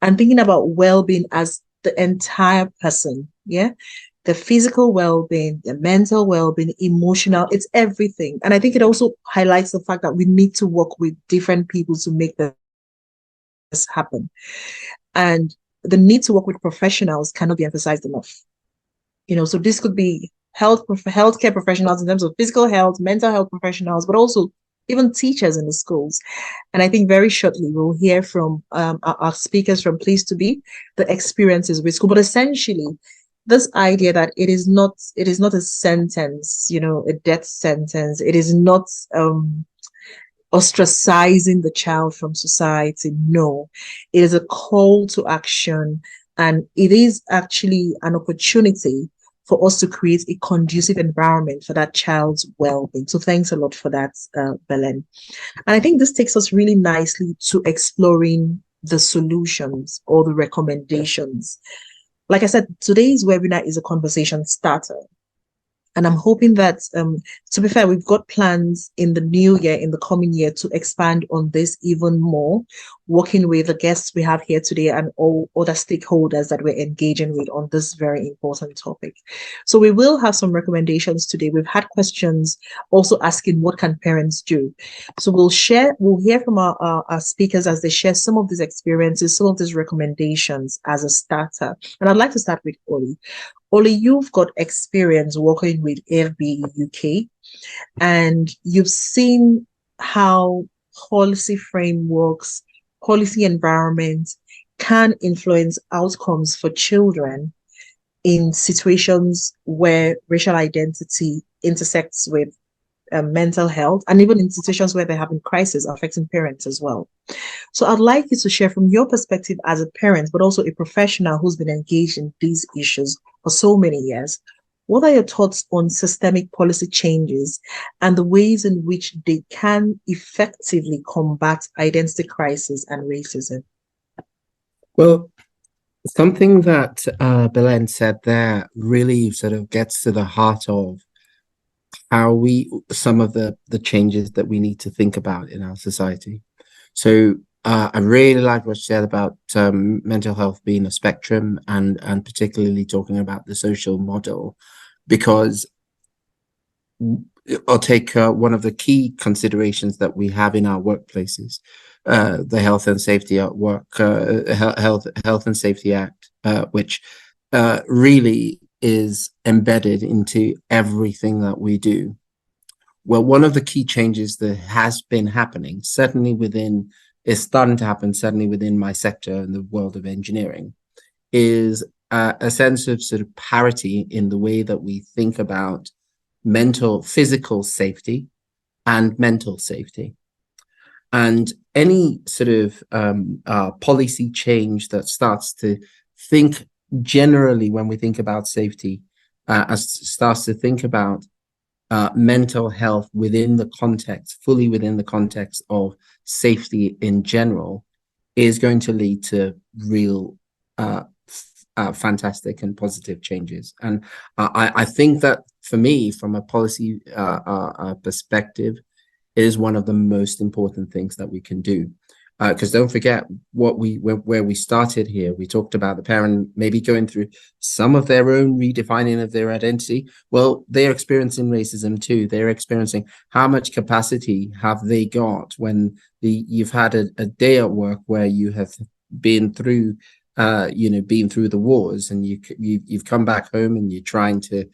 And thinking about well-being as the entire person, the physical well-being, the mental well-being, emotional, it's everything. And I think it also highlights the fact that we need to work with different people to make this happen. And the need to work with professionals cannot be emphasized enough. So this could be healthcare professionals in terms of physical health, mental health professionals, but also even teachers in the schools. And I think very shortly we'll hear from our speakers from Place to Be, the experiences with school. But essentially, this idea that it is not a sentence, a death sentence. It is not ostracizing the child from society. No, it is a call to action, and it is actually an opportunity for us to create a conducive environment for that child's well-being. So thanks a lot for that, Belen. And I think this takes us really nicely to exploring the solutions or the recommendations. Like I said, today's webinar is a conversation starter. And I'm hoping that, to be fair, we've got plans in the new year, in the coming year, to expand on this even more, working with the guests we have here today and all other stakeholders that we're engaging with on this very important topic. So we will have some recommendations today. We've had questions also asking, what can parents do? So we'll hear from our speakers as they share some of these experiences, some of these recommendations as a starter. And I'd like to start with Oli. Oli, you've got experience working with AFBE UK, and you've seen how policy frameworks, policy environments can influence outcomes for children in situations where racial identity intersects with mental health, and even in situations where they're having crisis affecting parents as well. So I'd like you to share from your perspective as a parent, but also a professional who's been engaged in these issues for so many years. What are your thoughts on systemic policy changes and the ways in which they can effectively combat identity crisis and racism? Well, something that Belen said there really sort of gets to the heart of how some of the changes that we need to think about in our society. So I really like what you said about mental health being a spectrum, and particularly talking about the social model, because I'll take one of the key considerations that we have in our workplaces, the Health and Safety at Work, Health and Safety Act, which really is embedded into everything that we do. Well, one of the key changes that has been happening, is starting to happen, certainly within my sector in the world of engineering, is a sense of sort of parity in the way that we think about physical safety and mental safety. And any sort of policy change that starts to think generally, when we think about safety, starts to think about mental health fully within the context of safety in general, is going to lead to real fantastic and positive changes. And I think that for me, from a policy perspective, it is one of the most important things that we can do. Because don't forget where we started here. We talked about the parent maybe going through some of their own redefining of their identity. Well, they're experiencing racism too. They're experiencing how much capacity have they got when you've had a day at work where you have been through been through the wars, and you've come back home and you're trying to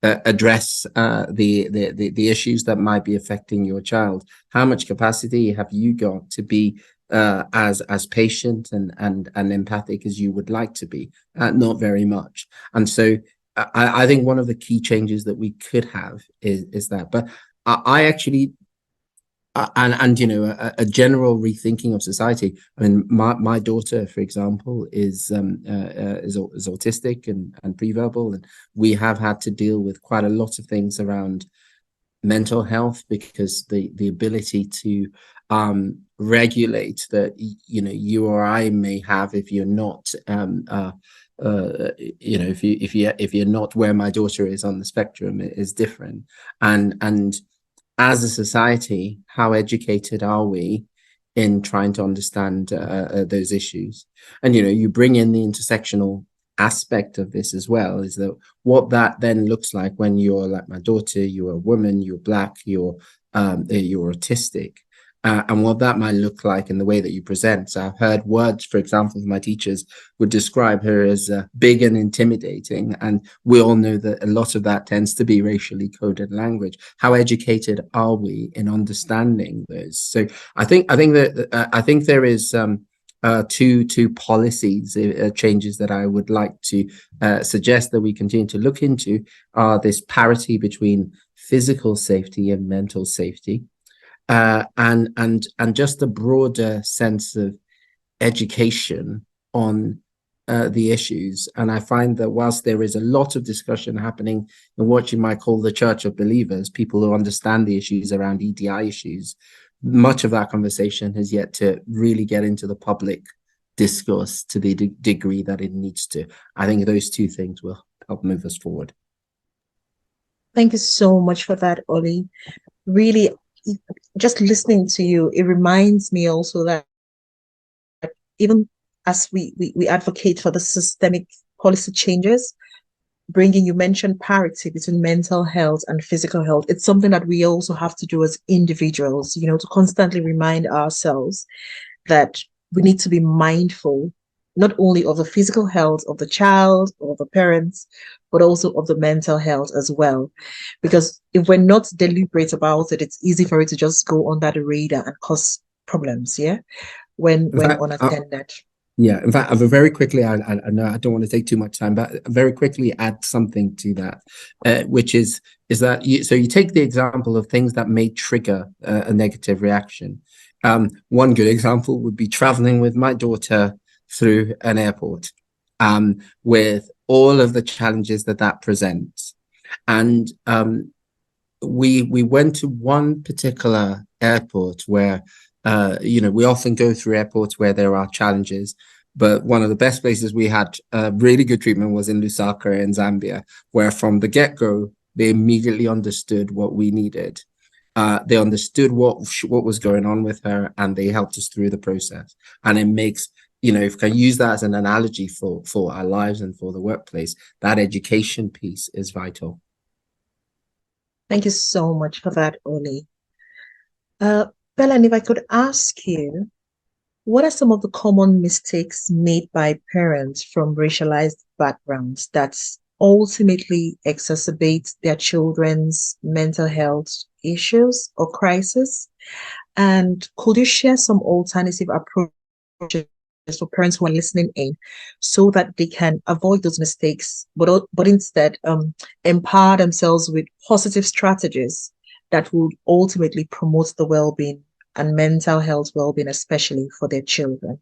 address the issues that might be affecting your child. How much capacity have you got to be as patient and empathic as you would like to be? Not very much. And so I think one of the key changes that we could have is that. But I actually a general rethinking of society. I mean, my daughter, for example, is autistic and pre-verbal, and we have had to deal with quite a lot of things around mental health, because the ability to regulate that you or I may have, if you're not if you're not where my daughter is on the spectrum, is different. And as a society, how educated are we in trying to understand those issues? And you bring in the intersectional aspect of this as well, is that what that then looks like when you're like my daughter, you're a woman, you're Black, you're autistic, and what that might look like in the way that you present. So I've heard words, for example, my teachers would describe her as big and intimidating, and we all know that a lot of that tends to be racially coded language. How educated are we in understanding those? So I think there is two policies changes that I would like to suggest that we continue to look into, are this parity between physical safety and mental safety, and just a broader sense of education on the issues. And I find that whilst there is a lot of discussion happening in what you might call the Church of Believers, people who understand the issues around EDI issues, much of that conversation has yet to really get into the public discourse to the degree that it needs to. I think those two things will help move us forward. Thank you so much for that, Ollie. Really, just listening to you, it reminds me also that even as we advocate for the systemic policy changes, you mentioned parity between mental health and physical health. It's something that we also have to do as individuals, to constantly remind ourselves that we need to be mindful, not only of the physical health of the child or the parents, but also of the mental health as well. Because if we're not deliberate about it, it's easy for it to just go under the radar and cause problems, when unattended. Yeah, in fact, I will very quickly, I know I don't want to take too much time, but very quickly add something to that, which is that so you take the example of things that may trigger a negative reaction. One good example would be traveling with my daughter through an airport, with all of the challenges that presents. And we went to one particular airport where we often go through airports where there are challenges, but one of the best places we had really good treatment was in Lusaka in Zambia, where from the get-go they immediately understood what we needed. They understood what was going on with her, and they helped us through the process. And it makes, if I can use that as an analogy for our lives and for the workplace, that education piece is vital. Thank you so much for that, Oli. Belen, if I could ask you, what are some of the common mistakes made by parents from racialized backgrounds that ultimately exacerbate their children's mental health issues or crisis? And could you share some alternative approaches for parents who are listening in so that they can avoid those mistakes, but instead empower themselves with positive strategies that would ultimately promote the well-being and mental health well-being, especially for their children?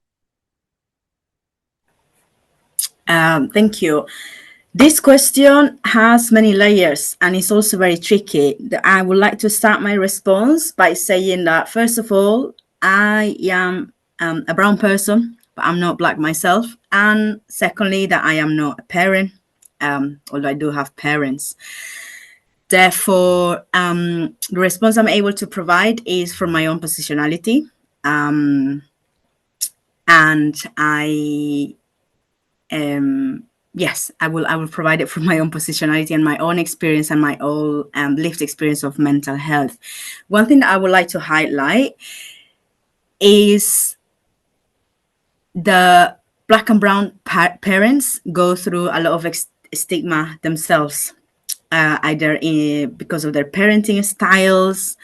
Thank you. This question has many layers and it's also very tricky. I would like to start my response by saying that, first of all, I am a brown person, but I'm not Black myself. And secondly, that I am not a parent, although I do have parents. Therefore, the response I'm able to provide is from my own positionality. And yes, I will provide it from my own positionality and my own experience and my own lived experience of mental health. One thing that I would like to highlight is the Black and brown parents go through a lot of stigma themselves, either because of their parenting styles,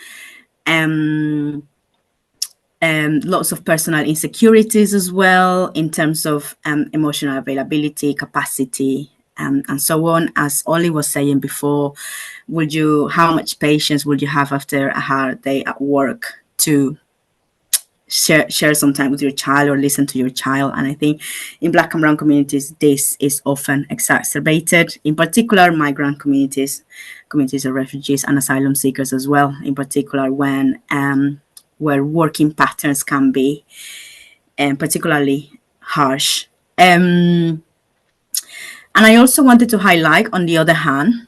lots of personal insecurities as well in terms of emotional availability, capacity, and so on. As Oli was saying before, how much patience would you have after a hard day at work to share some time with your child or listen to your child? And I think in Black and brown communities, this is often exacerbated, in particular migrant communities of refugees and asylum seekers as well, in particular when where working patterns can be particularly harsh. And I also wanted to highlight, on the other hand,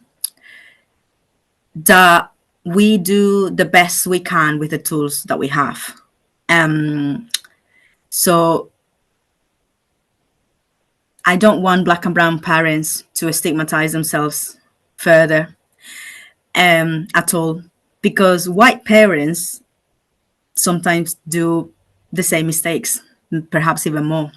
that we do the best we can with the tools that we have. So I don't want Black and brown parents to stigmatize themselves further at all, because white parents sometimes do the same mistakes, perhaps even more.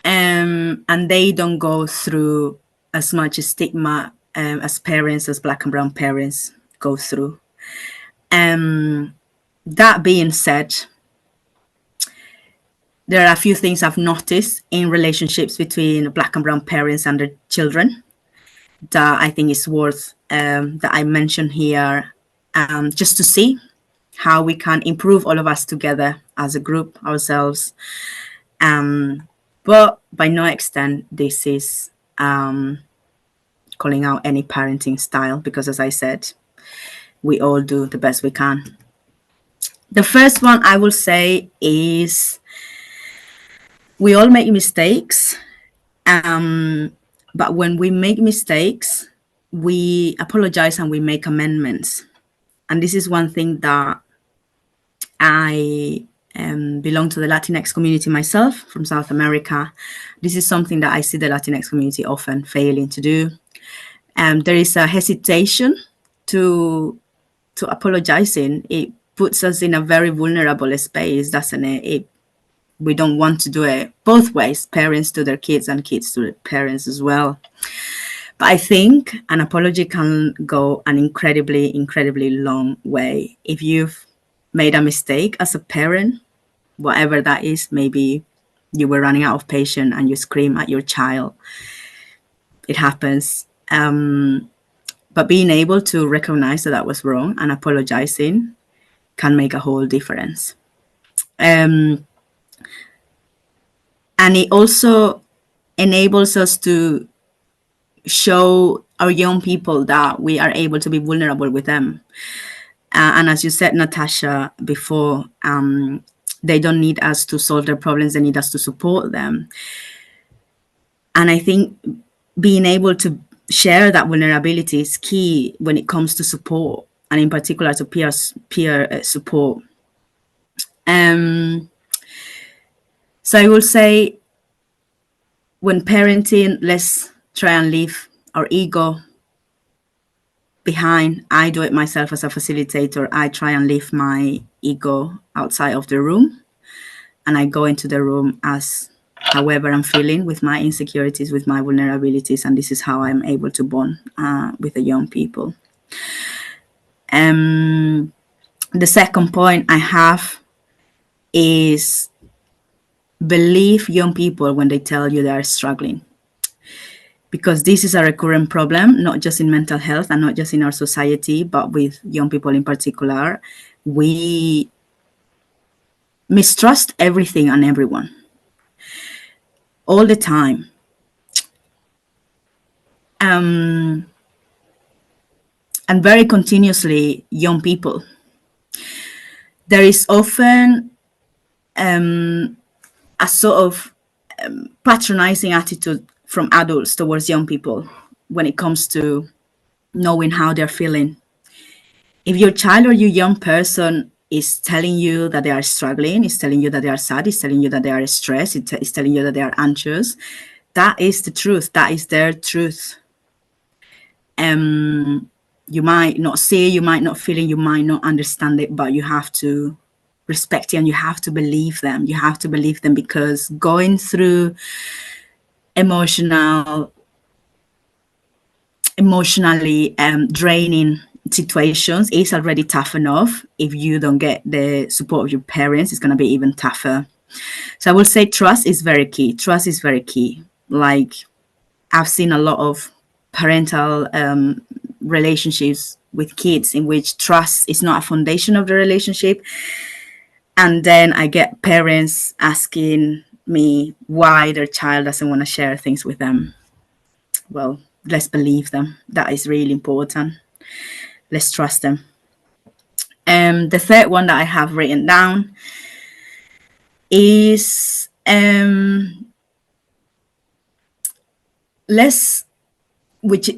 And they don't go through as much stigma as parents, as Black and brown parents go through. That being said, there are a few things I've noticed in relationships between Black and brown parents and their children that I think is worth that I mention here, just to see how we can improve, all of us together as a group, ourselves. But by no extent this is calling out any parenting style, because as I said, we all do the best we can. The first one I will say is we all make mistakes, but when we make mistakes, we apologize and we make amendments. And this is one thing that I belong to the Latinx community myself from South America. This is something that I see the Latinx community often failing to do. There is a hesitation to apologizing. It puts us in a very vulnerable space, doesn't it? We don't want to do it both ways, parents to their kids and kids to their parents as well. But I think an apology can go an incredibly, incredibly long way. If you've made a mistake as a parent, whatever that is, maybe you were running out of patience and you scream at your child. It happens. But being able to recognize that was wrong and apologizing can make a whole difference. And it also enables us to show our young people that we are able to be vulnerable with them. And as you said, Natasha, before, they don't need us to solve their problems, they need us to support them. And I think being able to share that vulnerability is key when it comes to support, and in particular to peer support. So I will say, when parenting, let's try and leave our ego behind. I do it myself as a facilitator. I try and leave my ego outside of the room, and I go into the room as however I'm feeling, with my insecurities, with my vulnerabilities, and this is how I'm able to bond with the young people. The second point I have is believe young people when they tell you they are struggling, because this is a recurrent problem, not just in mental health and not just in our society, but with young people in particular. We mistrust everything and everyone all the time. And very continuously, young people. There is often a sort of patronizing attitude from adults towards young people when it comes to knowing how they're feeling. If your child or your young person is telling you that they are struggling, is telling you that they are sad, is telling you that they are stressed, is telling you that they are anxious, that is the truth. That is their truth. You might not see it, you might not feel it, you might not understand it, but you have to respect it and you have to believe them. You have to believe them, because going through emotionally draining situations is already tough enough. If you don't get the support of your parents, it's going to be even tougher. So I will say trust is very key. Trust is very key. Like, I've seen a lot of parental relationships with kids in which trust is not a foundation of the relationship. And then I get parents asking me why their child doesn't want to share things with them. Well, let's believe them. That is really important. Let's trust them. The third one that I have written down is which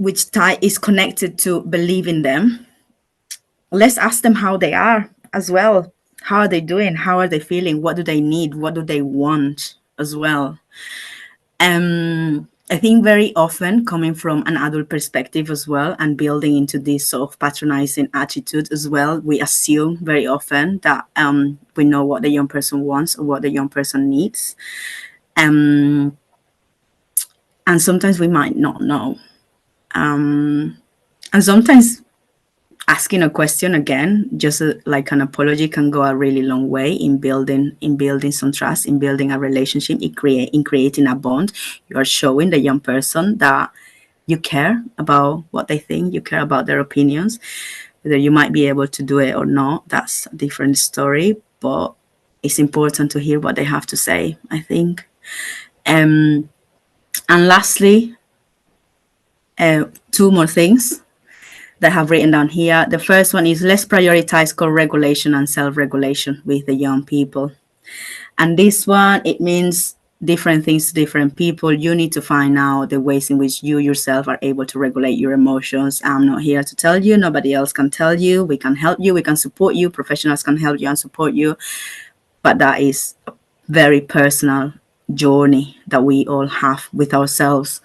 is connected to believing them. Let's ask them how they are as well. How are they doing? How are they feeling? What do they need? What do they want as well? I think very often, coming from an adult perspective as well, and building into this sort of patronizing attitude as well, we assume very often that we know what the young person wants or what the young person needs. And sometimes we might not know. And sometimes asking a question again, just like an apology, can go a really long way in building some trust, in building a relationship, in creating a bond. You are showing the young person that you care about what they think, you care about their opinions. Whether you might be able to do it or not, that's a different story, but it's important to hear what they have to say, I think. And lastly, two more things that I have written down here. The first one is, let's prioritize co-regulation and self-regulation with the young people. And this one, it means different things to different people. You need to find out the ways in which you yourself are able to regulate your emotions. I'm not here to tell you. Nobody else can tell you. We can help you. We can support you. Professionals can help you and support you. But that is a very personal journey that we all have with ourselves.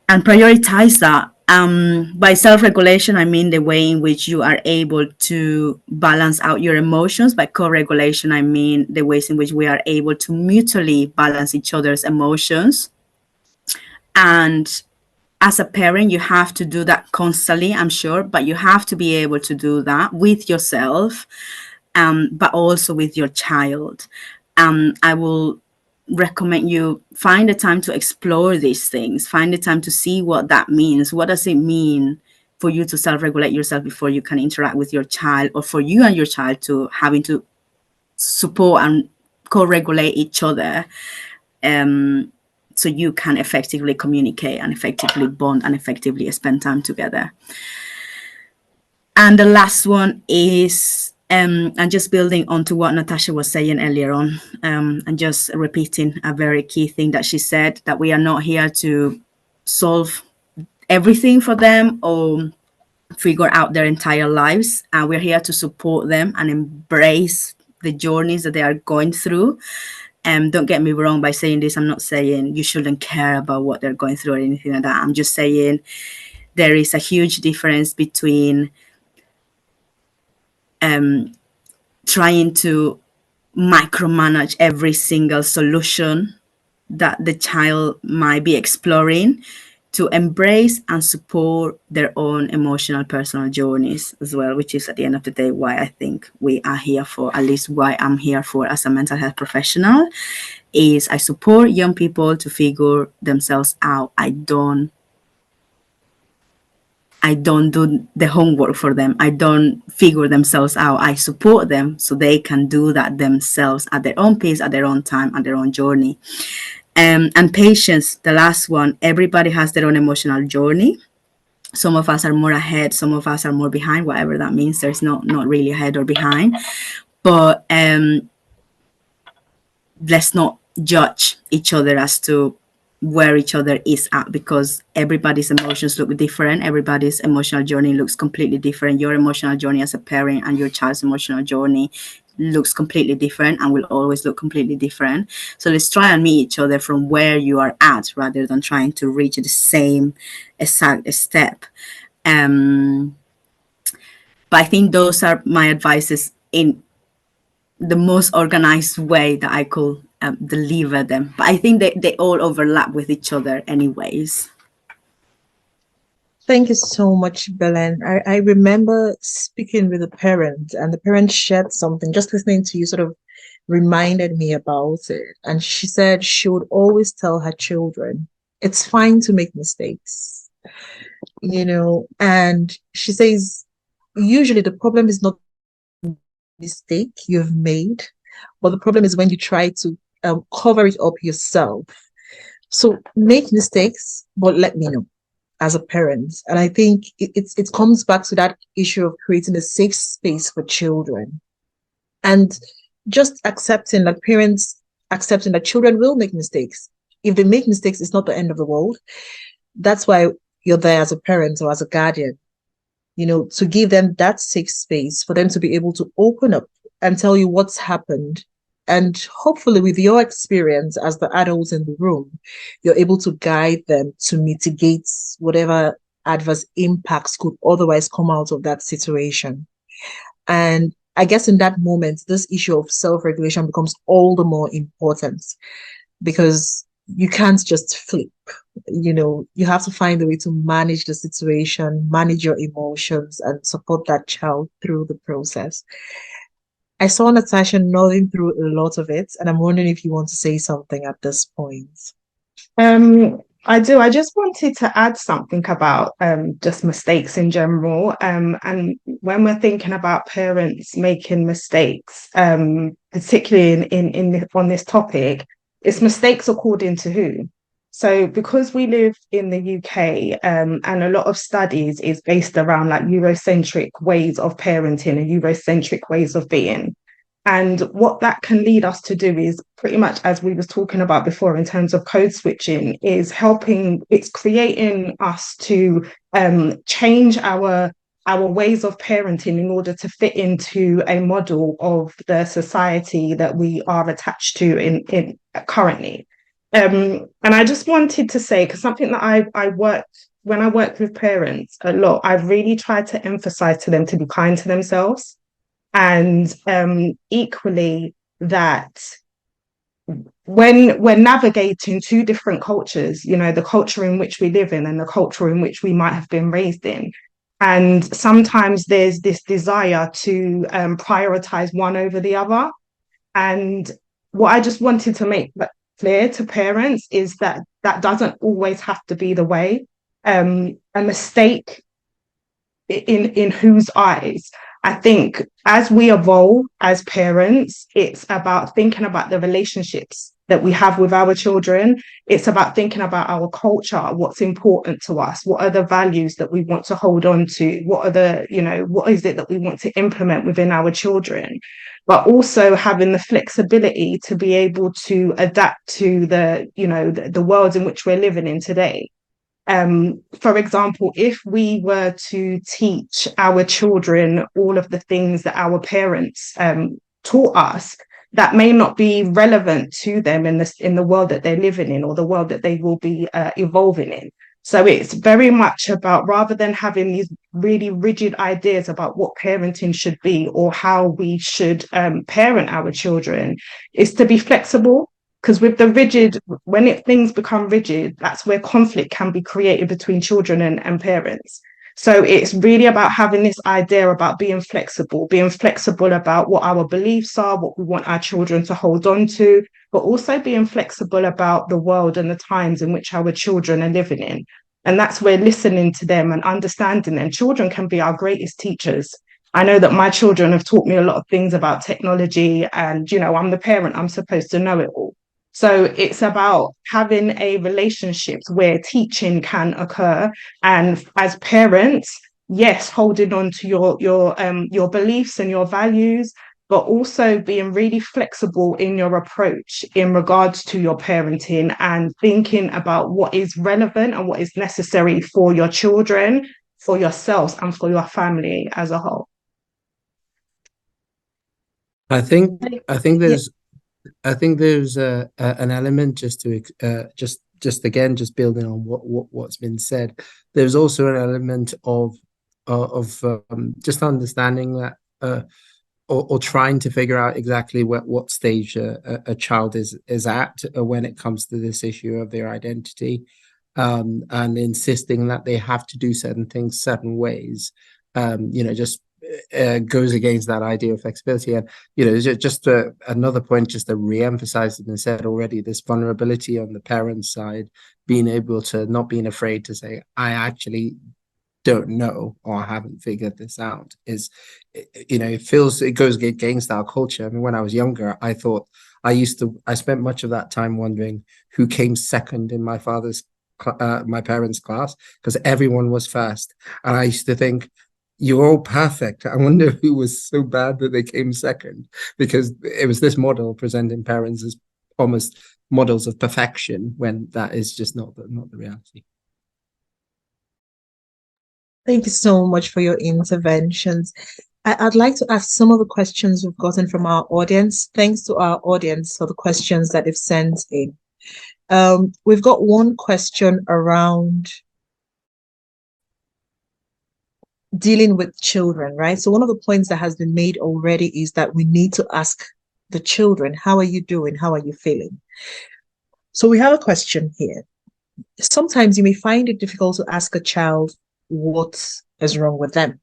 And prioritize that. By self-regulation, I mean the way in which you are able to balance out your emotions. By co-regulation, I mean the ways in which we are able to mutually balance each other's emotions. And as a parent, you have to do that constantly, I'm sure, but you have to be able to do that with yourself, but also with your child. I will recommend you find the time to explore these things, find the time to see what that means. What does it mean for you to self-regulate yourself before you can interact with your child, or for you and your child to having to support and co-regulate each other, so you can effectively communicate and effectively bond and effectively spend time together. And the last one is, and just building onto what Natasha was saying earlier on, and just repeating a very key thing that she said, that we are not here to solve everything for them or figure out their entire lives. We're here to support them and embrace the journeys that they are going through. Don't get me wrong by saying this. I'm not saying you shouldn't care about what they're going through or anything like that. I'm just saying there is a huge difference between trying to micromanage every single solution that the child might be exploring, to embrace and support their own emotional personal journeys as well, which is at the end of the day why I think we are here for, at least why I'm here for as a mental health professional, is I support young people to figure themselves out. I don't do the homework for them. I don't figure themselves out. I support them so they can do that themselves at their own pace, at their own time, at their own journey. And patience, the last one. Everybody has their own emotional journey. Some of us are more ahead, some of us are more behind, whatever that means. There's not really ahead or behind. But let's not judge each other as to where each other is at, because everybody's emotions look different. Everybody's emotional journey looks completely different. Your emotional journey as a parent and your child's emotional journey looks completely different and will always look completely different. So let's try and meet each other from where you are at, rather than trying to reach the same exact step. But I think those are my advices in the most organized way that I could deliver them. But I think they all overlap with each other anyways. Thank you so much, Belen. I remember speaking with a parent, and the parent shared something. Just listening to you sort of reminded me about it. And she said she would always tell her children, it's fine to make mistakes, and she says, usually the problem is not the mistake you've made, but the problem is when you try to cover it up yourself. So make mistakes, but let me know as a parent. And I think it comes back to that issue of creating a safe space for children, and just accepting that children will make mistakes. If they make mistakes, it's not the end of the world. That's why you're there as a parent or as a guardian, to give them that safe space for them to be able to open up and tell you what's happened. And hopefully with your experience as the adults in the room, you're able to guide them to mitigate whatever adverse impacts could otherwise come out of that situation. And I guess in that moment, this issue of self-regulation becomes all the more important, because you can't just flip. You have to find a way to manage the situation, manage your emotions, and support that child through the process. I saw Natasha nodding through a lot of it, and I'm wondering if you want to say something at this point. I do. I just wanted to add something about just mistakes in general. And when we're thinking about parents making mistakes, particularly on this topic, it's mistakes according to who? So because we live in the UK, and a lot of studies is based around like Eurocentric ways of parenting and Eurocentric ways of being. And what that can lead us to do is pretty much, as we was talking about before in terms of code switching, it's creating us to change our ways of parenting in order to fit into a model of the society that we are attached to in currently. And I just wanted to say, because something that when I work with parents a lot, I've really tried to emphasize to them to be kind to themselves. And equally that when we're navigating two different cultures, the culture in which we live in and the culture in which we might have been raised in. And sometimes there's this desire to prioritize one over the other. And what I just wanted to make clear to parents is that that doesn't always have to be the way. A mistake in whose eyes? I think as we evolve as parents, it's about thinking about the relationships that we have with our children. It's about thinking about our culture, what's important to us, what are the values that we want to hold on to, what are the, what is it that we want to implement within our children, but also having the flexibility to be able to adapt to the world in which we're living in today. For example, if we were to teach our children all of the things that our parents taught us, that may not be relevant to them in the world that they're living in, or the world that they will be evolving in. So it's very much about, rather than having these really rigid ideas about what parenting should be or how we should parent our children, is to be flexible. Because with the rigid, when things become rigid, that's where conflict can be created between children and parents. So it's really about having this idea about being flexible about what our beliefs are, what we want our children to hold on to, but also being flexible about the world and the times in which our children are living in. And that's where listening to them and understanding them. Children can be our greatest teachers. I know that my children have taught me a lot of things about technology, and, I'm the parent, I'm supposed to know it all. So it's about having a relationship where teaching can occur, and as parents, yes, holding on to your beliefs and your values, but also being really flexible in your approach in regards to your parenting, and thinking about what is relevant and what is necessary for your children, for yourselves, and for your family as a whole. I think there's an element, just to just building on what's been said. There's also an element of just understanding that, or trying to figure out exactly what stage a child is at when it comes to this issue of their identity, and insisting that they have to do certain things certain ways. Just goes against that idea of flexibility. And just another point, just to re-emphasize it and said already, this vulnerability on the parents' side, being able to not being afraid to say, I actually don't know, or I haven't figured this out, is, it goes against our culture. I mean, when I was younger, I thought I spent much of that time wondering who came second in my parents' class, because everyone was first, and I used to think, you're all perfect. I wonder who was so bad that they came second, because it was this model presenting parents as almost models of perfection, when that is just not the reality. Thank you so much for your interventions. I'd like to ask some of the questions we've gotten from our audience. Thanks to our audience for the questions that they've sent in. We've got one question around dealing with children, right? So one of the points that has been made already is that we need to ask the children, how are you doing? How are you feeling? So we have a question here. Sometimes you may find it difficult to ask a child what is wrong with them,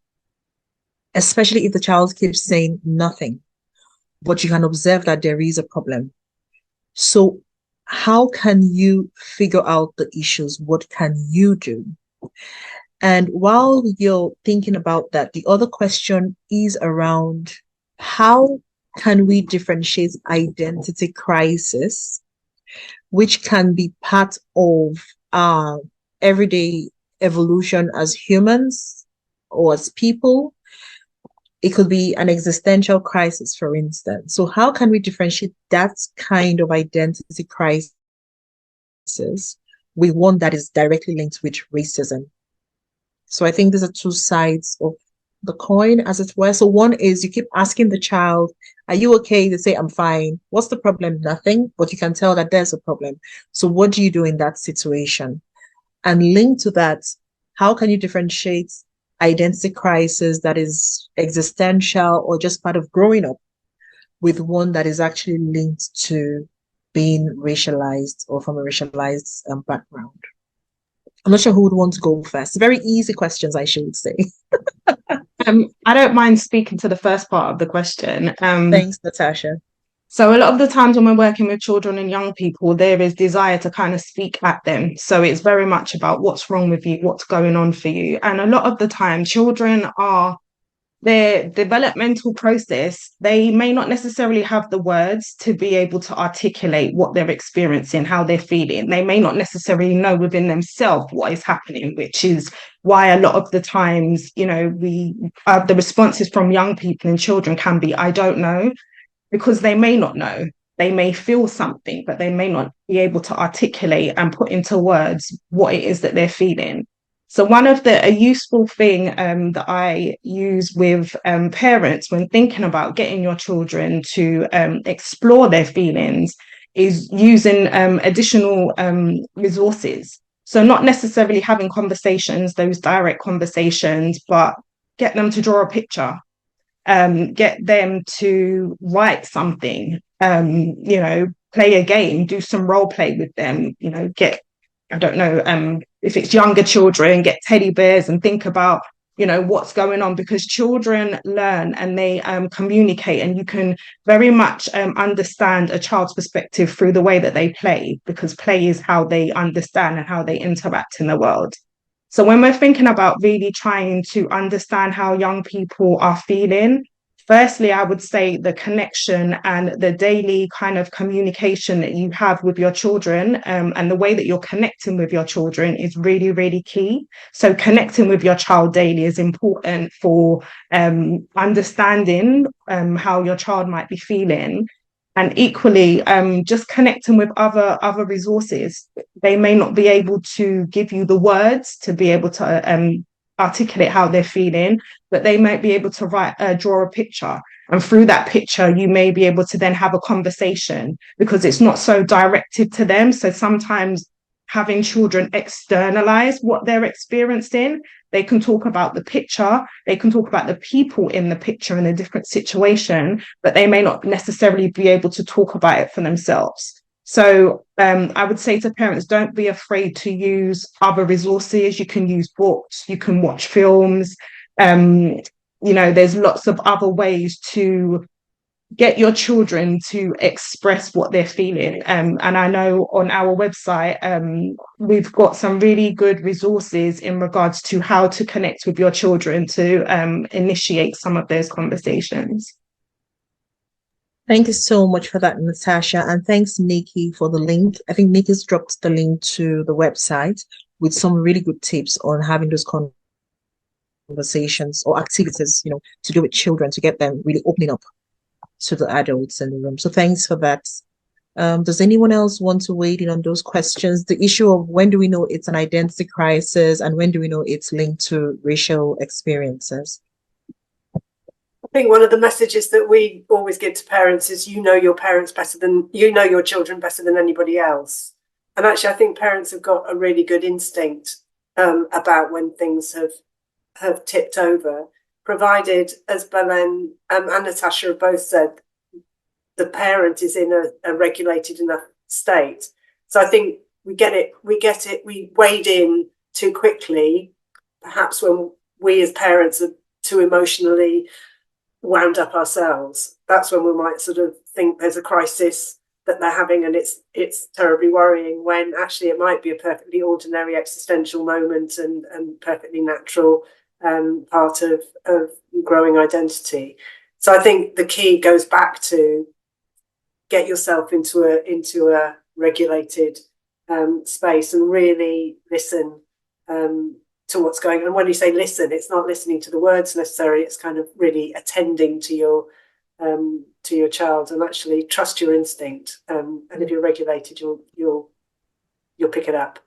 especially if the child keeps saying nothing, but you can observe that there is a problem. So how can you figure out the issues? What can you do? And while you're thinking about that, the other question is around, how can we differentiate identity crisis, which can be part of our everyday evolution as humans or as people? It could be an existential crisis, for instance. So how can we differentiate that kind of identity crisis with one that is directly linked with racism? So I think these are two sides of the coin, as it were. So one is you keep asking the child, are you okay? They say, I'm fine. What's the problem? Nothing. But you can tell that there's a problem. So what do you do in that situation? And linked to that, how can you differentiate identity crisis that is existential or just part of growing up with one that is actually linked to being racialized or from a racialized background? I'm not sure who would want to go first. Very easy questions, I should say. I don't mind speaking to the first part of the question. Thanks, Natasha. So a lot of the times when we're working with children and young people, there is desire to kind of speak at them. So it's very much about what's wrong with you, what's going on for you. And a lot of the time, children are, their developmental process, they may not necessarily have the words to be able to articulate what they're experiencing, how they're feeling. They may not necessarily know within themselves what is happening, which is why a lot of the times, you know, the responses from young people and children can be, I don't know, because they may not know. They may feel something, but they may not be able to articulate and put into words what it is that they're feeling. So a useful thing that I use with parents when thinking about getting your children to explore their feelings is using additional resources. So not necessarily having conversations, those direct conversations, but get them to draw a picture. Get them to write something, play a game, do some role play with them, I don't know, if it's younger children, get teddy bears and think about, what's going on, because children learn and they communicate, and you can very much understand a child's perspective through the way that they play, because play is how they understand and how they interact in the world. So when we're thinking about really trying to understand how young people are feeling, firstly, I would say the connection and the daily kind of communication that you have with your children, and the way that you're connecting with your children is really, really key. So connecting with your child daily is important for understanding how your child might be feeling. And equally, just connecting with other resources. They may not be able to give you the words to be able to articulate how they're feeling, but they might be able to draw a picture. And through that picture, you may be able to then have a conversation, because it's not so directed to them. So sometimes having children externalize what they're experiencing, they can talk about the picture, they can talk about the people in the picture in a different situation, but they may not necessarily be able to talk about it for themselves. So I would say to parents, don't be afraid to use other resources. You can use books, you can watch films. There's lots of other ways to get your children to express what they're feeling. And I know on our website, we've got some really good resources in regards to how to connect with your children to initiate some of those conversations. Thank you so much for that, Natasha. And thanks, Nikki, for the link. I think Nikki's dropped the link to the website with some really good tips on having those conversations or activities, to do with children, to get them really opening up to the adults in the room. So thanks for that. Does anyone else want to weigh in on those questions? The issue of when do we know it's an identity crisis and when do we know it's linked to racial experiences? I think one of the messages that we always give to parents is you know your children better than anybody else. And actually, I think parents have got a really good instinct about when things have tipped over, provided, as Belen and Natasha have both said, the parent is in a regulated enough state. So I think we wade in too quickly, perhaps when we as parents are too emotionally wound up ourselves. That's when we might sort of think there's a crisis that they're having and it's terribly worrying, when actually it might be a perfectly ordinary existential moment and perfectly natural part of growing identity. So I think the key goes back to get yourself into a regulated space and really listen to what's going on. And when you say listen, it's not listening to the words necessarily, it's kind of really attending to your child and actually trust your instinct. And if you're regulated, you'll pick it up.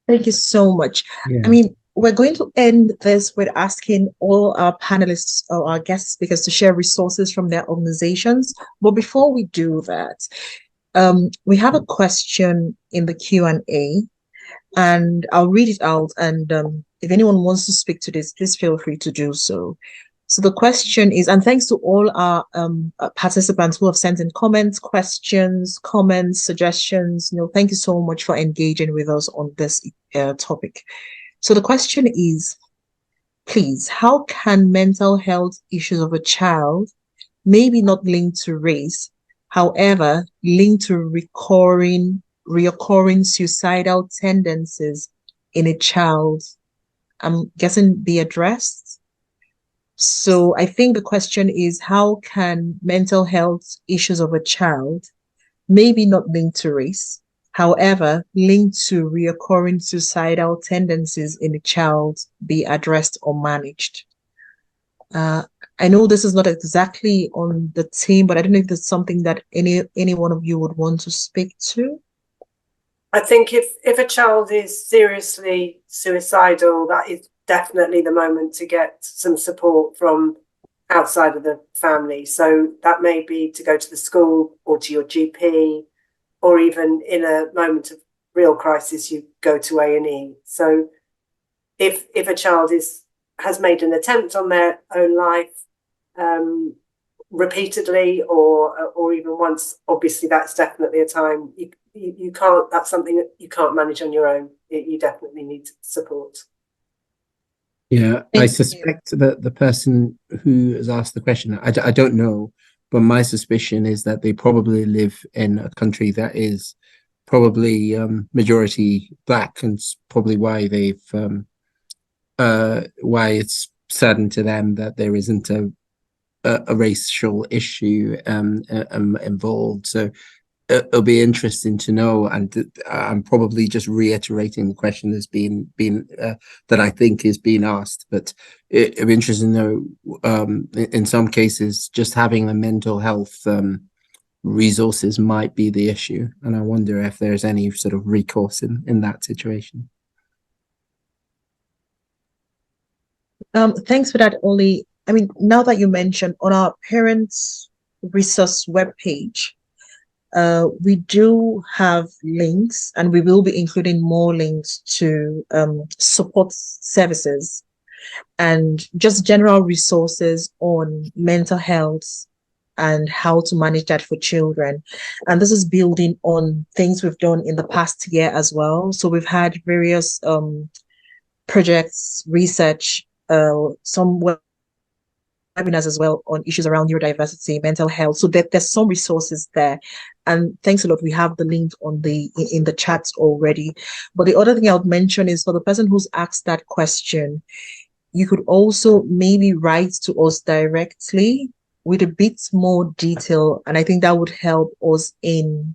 Thank you so much. Yeah. I mean, we're going to end this with asking all our panelists or our guest speakers to share resources from their organizations. But before we do that, we have a question in the Q&A, and I'll read it out. And if anyone wants to speak to this, please feel free to do so. So the question is, and thanks to all our participants who have sent in comments, questions, suggestions. Thank you so much for engaging with us on this topic. So the question is, please, how can mental health issues of a child, maybe not linked to race, However, linked to reoccurring suicidal tendencies in a child, I'm guessing, be addressed. So I think the question is, how can mental health issues of a child, maybe not linked to race, however, linked to reoccurring suicidal tendencies in a child, be addressed or managed? I know this is not exactly on the team, but I don't know if there's something that any one of you would want to speak to. I think if a child is seriously suicidal, that is definitely the moment to get some support from outside of the family. So that may be to go to the school or to your GP, or even in a moment of real crisis, you go to A&E. So if a child has made an attempt on their own life repeatedly or even once, obviously that's definitely a time you can't, that's something that you can't manage on your own. You definitely need support. Yeah, I suspect that the person who has asked the question, I don't know, but my suspicion is that they probably live in a country that is probably majority black, and it's probably why they've why it's certain to them that there isn't a racial issue involved. So it'll be interesting to know, and I'm probably just reiterating the question that's been that I think is being asked, but it'll be interesting to know, in some cases, just having the mental health resources might be the issue, and I wonder if there's any sort of recourse in that situation. Thanks for that, Oli. I mean, now that you mentioned, on our parents' resource webpage, we do have links, and we will be including more links to support services and just general resources on mental health and how to manage that for children. And this is building on things we've done in the past year as well. So we've had various projects, research, some webinars as well on issues around neurodiversity, mental health. So there's some resources there. And thanks a lot. We have the link in the chat already. But the other thing I would mention is, for the person who's asked that question, you could also maybe write to us directly with a bit more detail. And I think that would help us in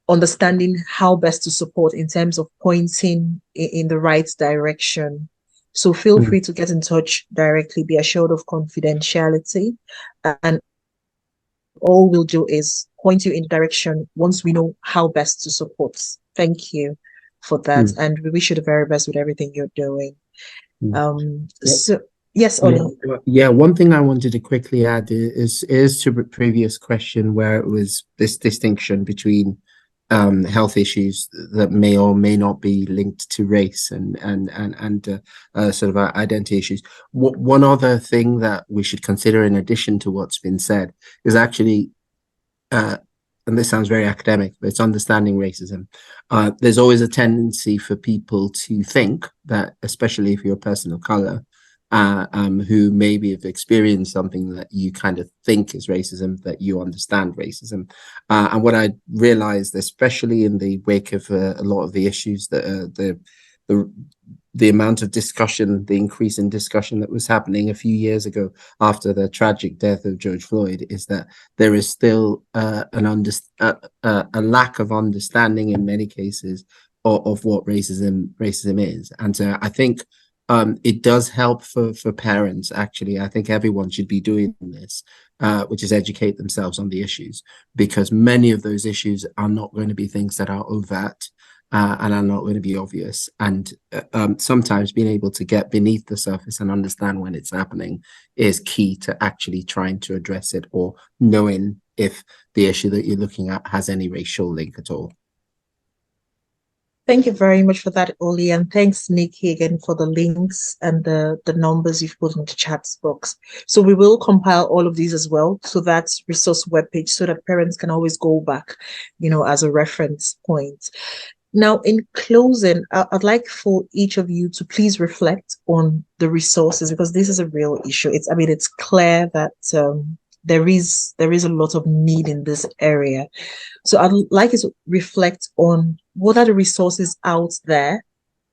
understanding how best to support in terms of pointing in the right direction. So feel free to get in touch directly, be assured of confidentiality, and all we'll do is point you in the direction once we know how best to support. Thank you for that. And we wish you the very best with everything you're doing. So yes, Oli. Yeah, one thing I wanted to quickly add is to the previous question, where it was this distinction between health issues that may or may not be linked to race and sort of identity issues. One other thing that we should consider, in addition to what's been said, is actually, and this sounds very academic, but it's understanding racism. There's always a tendency for people to think that, especially if you're a person of color, who maybe have experienced something that you kind of think is racism, that you understand racism. And what I realized, especially in the wake of a lot of the issues that the amount of discussion, the increase in discussion that was happening a few years ago after the tragic death of George Floyd, is that there is still a lack of understanding in many cases of what racism is. And so I think it does help for parents. Actually, I think everyone should be doing this, which is educate themselves on the issues, because many of those issues are not going to be things that are overt and are not going to be obvious. And sometimes being able to get beneath the surface and understand when it's happening is key to actually trying to address it, or knowing if the issue that you're looking at has any racial link at all. Thank you very much for that, Oli, and thanks, Nikki, again for the links and the numbers you've put in the chat box. So we will compile all of these as well, so that's resource webpage, so that parents can always go back, as a reference point. Now, in closing, I'd like for each of you to please reflect on the resources, because this is a real issue. It's clear that there is a lot of need in this area. So I'd like you to reflect on what are the resources out there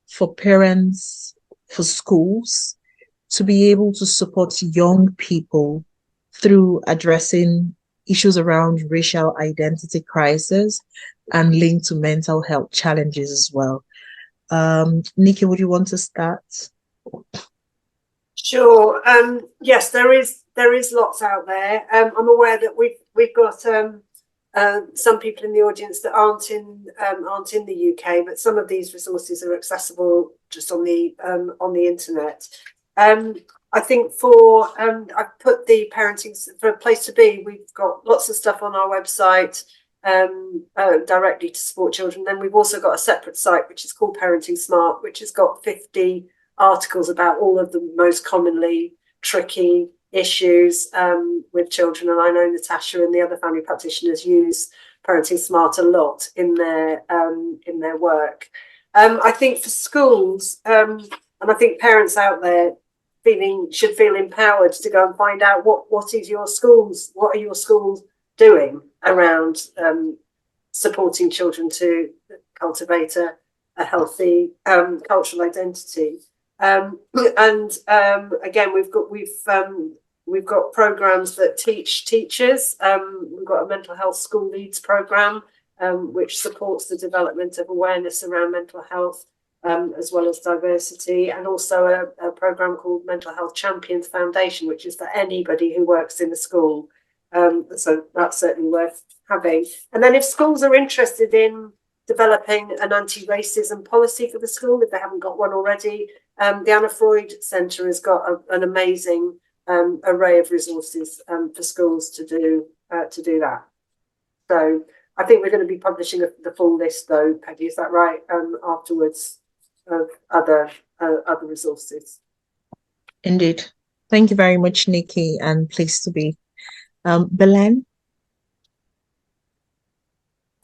for parents, for schools, to be able to support young people through addressing issues around racial identity crisis and linked to mental health challenges as well. Nikki, would you want to start? Sure. Yes, there is lots out there. I'm aware that we've got some people in the audience that aren't in the UK, but some of these resources are accessible just on the internet. I think I've put the parenting for a place to be. We've got lots of stuff on our website directly to support children. Then we've also got a separate site which is called Parenting Smart, which has got 50 articles about all of the most commonly tricky issues with children. And I know Natasha and the other family practitioners use Parenting Smart a lot in their work. I think for schools, and I think parents out there should feel empowered to go and find out what are your schools doing around supporting children to cultivate a healthy cultural identity. Again, we've got programs that teach teachers. We've got a mental health school leads program, which supports the development of awareness around mental health, as well as diversity, and also a program called Mental Health Champions Foundation, which is for anybody who works in a school. So that's certainly worth having. And then if schools are interested in developing an anti-racism policy for the school, if they haven't got one already, the Anna Freud Centre has got an amazing array of resources for schools to do that. So I think we're going to be publishing the full list, though, Peggy, is that right? Afterwards, of other resources. Indeed. Thank you very much, Nikki, and pleased to be. Belen?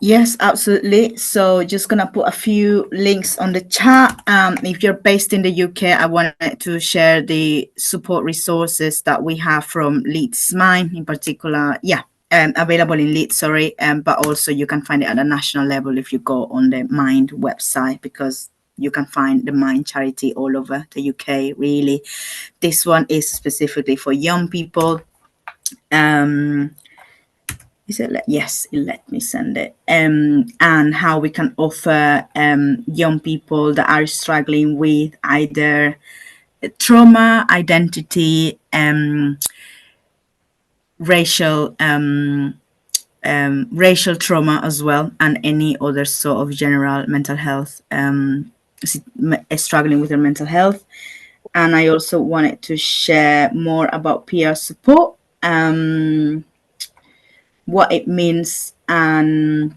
Yes, absolutely. So just gonna put a few links on the chat. If you're based in the UK, I wanted to share the support resources that we have from LeedsMind in particular. Yeah, available in Leeds, sorry. But also you can find it at a national level if you go on the Mind website, because you can find the Mind charity all over the UK, really. This one is specifically for young people. Yes, it let me send it. And how we can offer young people that are struggling with either trauma, identity, racial trauma as well, and any other sort of general mental health, struggling with their mental health. And I also wanted to share more about peer support, what it means, and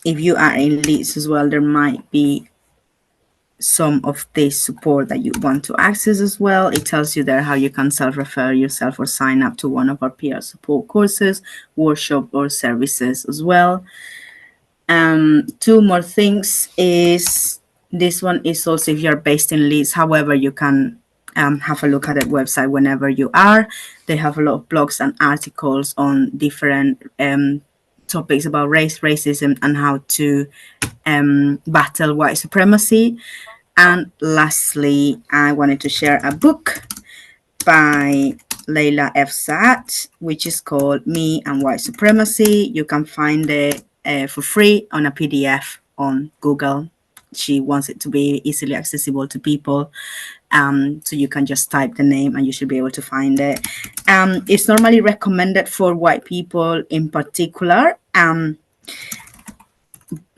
if you are in Leeds as well, there might be some of this support that you want to access as well. It tells you there how you can self-refer yourself or sign up to one of our peer support courses, workshop, or services as well. Two more things is, this one is also if you're based in Leeds. However, you can have a look at the website whenever you are. They have a lot of blogs and articles on different topics about racism, and how to battle white supremacy. And lastly, I wanted to share a book by Layla F. Saad, which is called Me and White Supremacy. You can find it for free on a PDF on Google. She wants it to be easily accessible to people. So you can just type the name and you should be able to find it. It's normally recommended for white people in particular.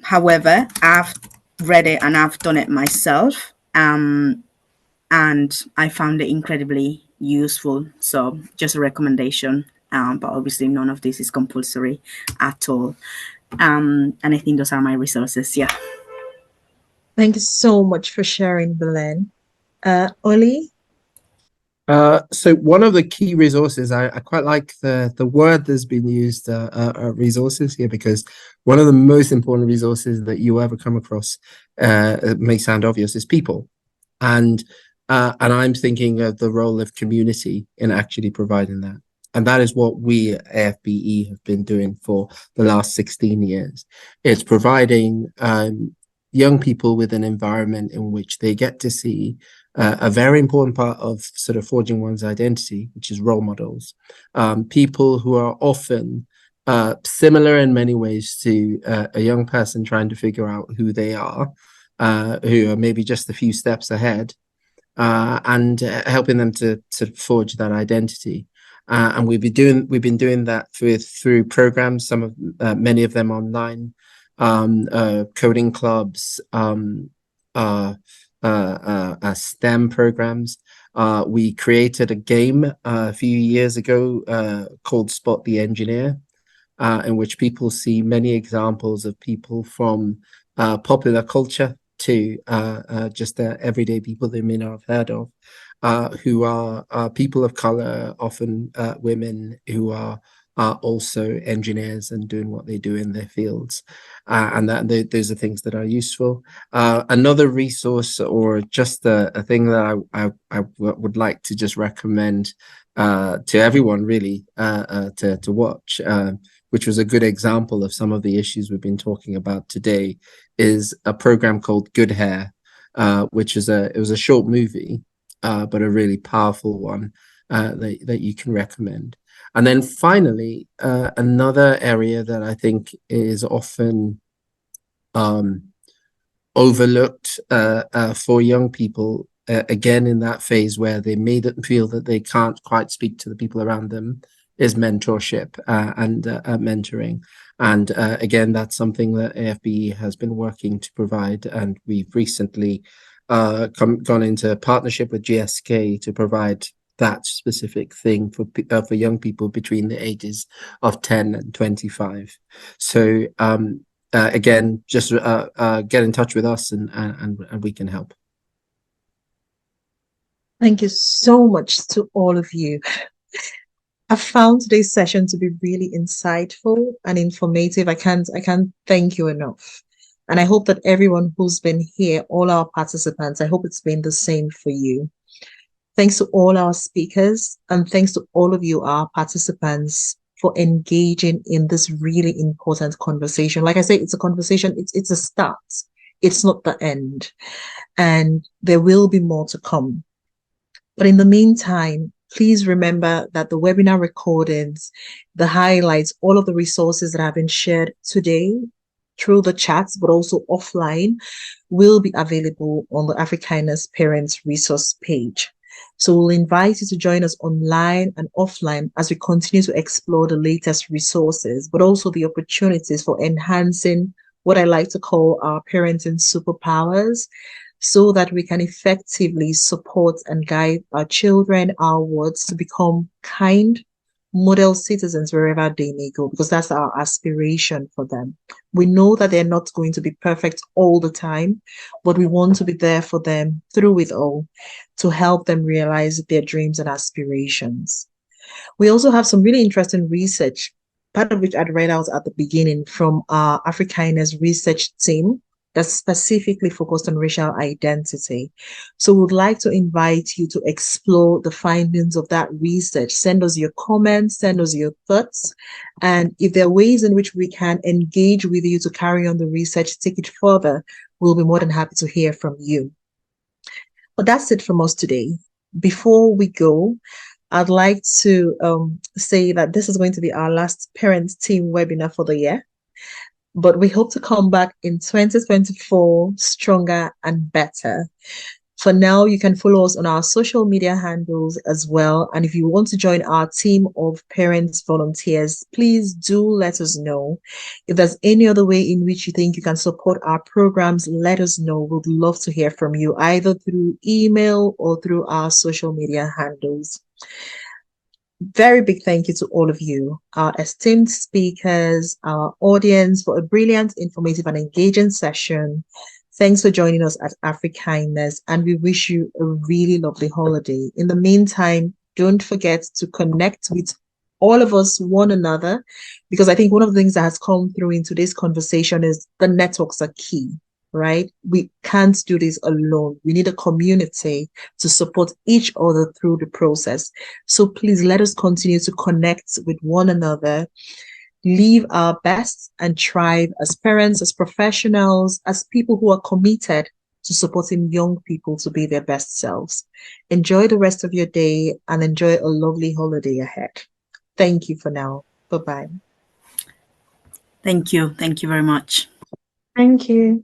However, I've read it and I've done it myself. And I found it incredibly useful. So just a recommendation. But obviously none of this is compulsory at all. And I think those are my resources. Yeah. Thank you so much for sharing, Belen. Oli? So one of the key resources, I quite like the word that's been used, resources here, because one of the most important resources that you ever come across, it may sound obvious, is people. And I'm thinking of the role of community in actually providing that. And that is what we at AFBE have been doing for the last 16 years. It's providing young people with an environment in which they get to see a very important part of sort of forging one's identity, which is role models. People who are often similar in many ways to a young person trying to figure out who they are, who are maybe just a few steps ahead, and helping them to forge that identity. And we've been doing that through programs, many of them online, coding clubs, STEM programs. We created a game a few years ago called Spot the Engineer, in which people see many examples of people from popular culture to just everyday people they may not have heard of, who are people of color, often women who are also engineers and doing what they do in their fields. And those are things that are useful. Another resource, or just a thing that I would like to just recommend to everyone really to watch, which was a good example of some of the issues we've been talking about today, is a program called Good Hair, which is it was a short movie, but a really powerful one that you can recommend. And then finally, another area that I think is often overlooked for young people, again, in that phase where they may feel that they can't quite speak to the people around them, is mentorship and mentoring. And again, that's something that AFBE has been working to provide. And we've recently gone into partnership with GSK to provide that specific thing for young people between the ages of 10 and 25. So again, just get in touch with us and we can help. Thank you so much to all of you. I found today's session to be really insightful and informative. I can't thank you enough. And I hope that everyone who's been here, all our participants, I hope it's been the same for you. Thanks to all our speakers, and thanks to all of you, our participants, for engaging in this really important conversation. Like I say, it's a conversation, it's a start. It's not the end. And there will be more to come. But in the meantime, please remember that the webinar recordings, the highlights, all of the resources that have been shared today through the chats, but also offline, will be available on the Africanus Parents Resource page. So we'll invite you to join us online and offline as we continue to explore the latest resources, but also the opportunities for enhancing what I like to call our parenting superpowers, so that we can effectively support and guide our children, our wards, to become kind, model citizens wherever they may go, because that's our aspiration for them. We know that they're not going to be perfect all the time, but we want to be there for them through it all to help them realize their dreams and aspirations. We also have some really interesting research, part of which I'd read out at the beginning, from our Africanus research team that's specifically focused on racial identity. So we'd like to invite you to explore the findings of that research. Send us your comments, send us your thoughts. And if there are ways in which we can engage with you to carry on the research, take it further, we'll be more than happy to hear from you. But that's it from us today. Before we go, I'd like to say that this is going to be our last parent team webinar for the year. But we hope to come back in 2024 stronger and better. For now, you can follow us on our social media handles as well. And if you want to join our team of parents volunteers, please do let us know. If there's any other way in which you think you can support our programs, let us know. We'd love to hear from you, either through email or through our social media handles. Very big thank you to all of you, our esteemed speakers, our audience, for a brilliant, informative, and engaging session. Thanks for joining us at Africanus, and we wish you a really lovely holiday. In the meantime, don't forget to connect with all of us, one another, because I think one of the things that has come through in today's conversation is the networks are key. right? We can't do this alone. We need a community to support each other through the process. So please let us continue to connect with one another, live our best, and thrive as parents, as professionals, as people who are committed to supporting young people to be their best selves. Enjoy the rest of your day and enjoy a lovely holiday ahead. Thank you for now. Bye-bye. Thank you. Thank you very much. Thank you.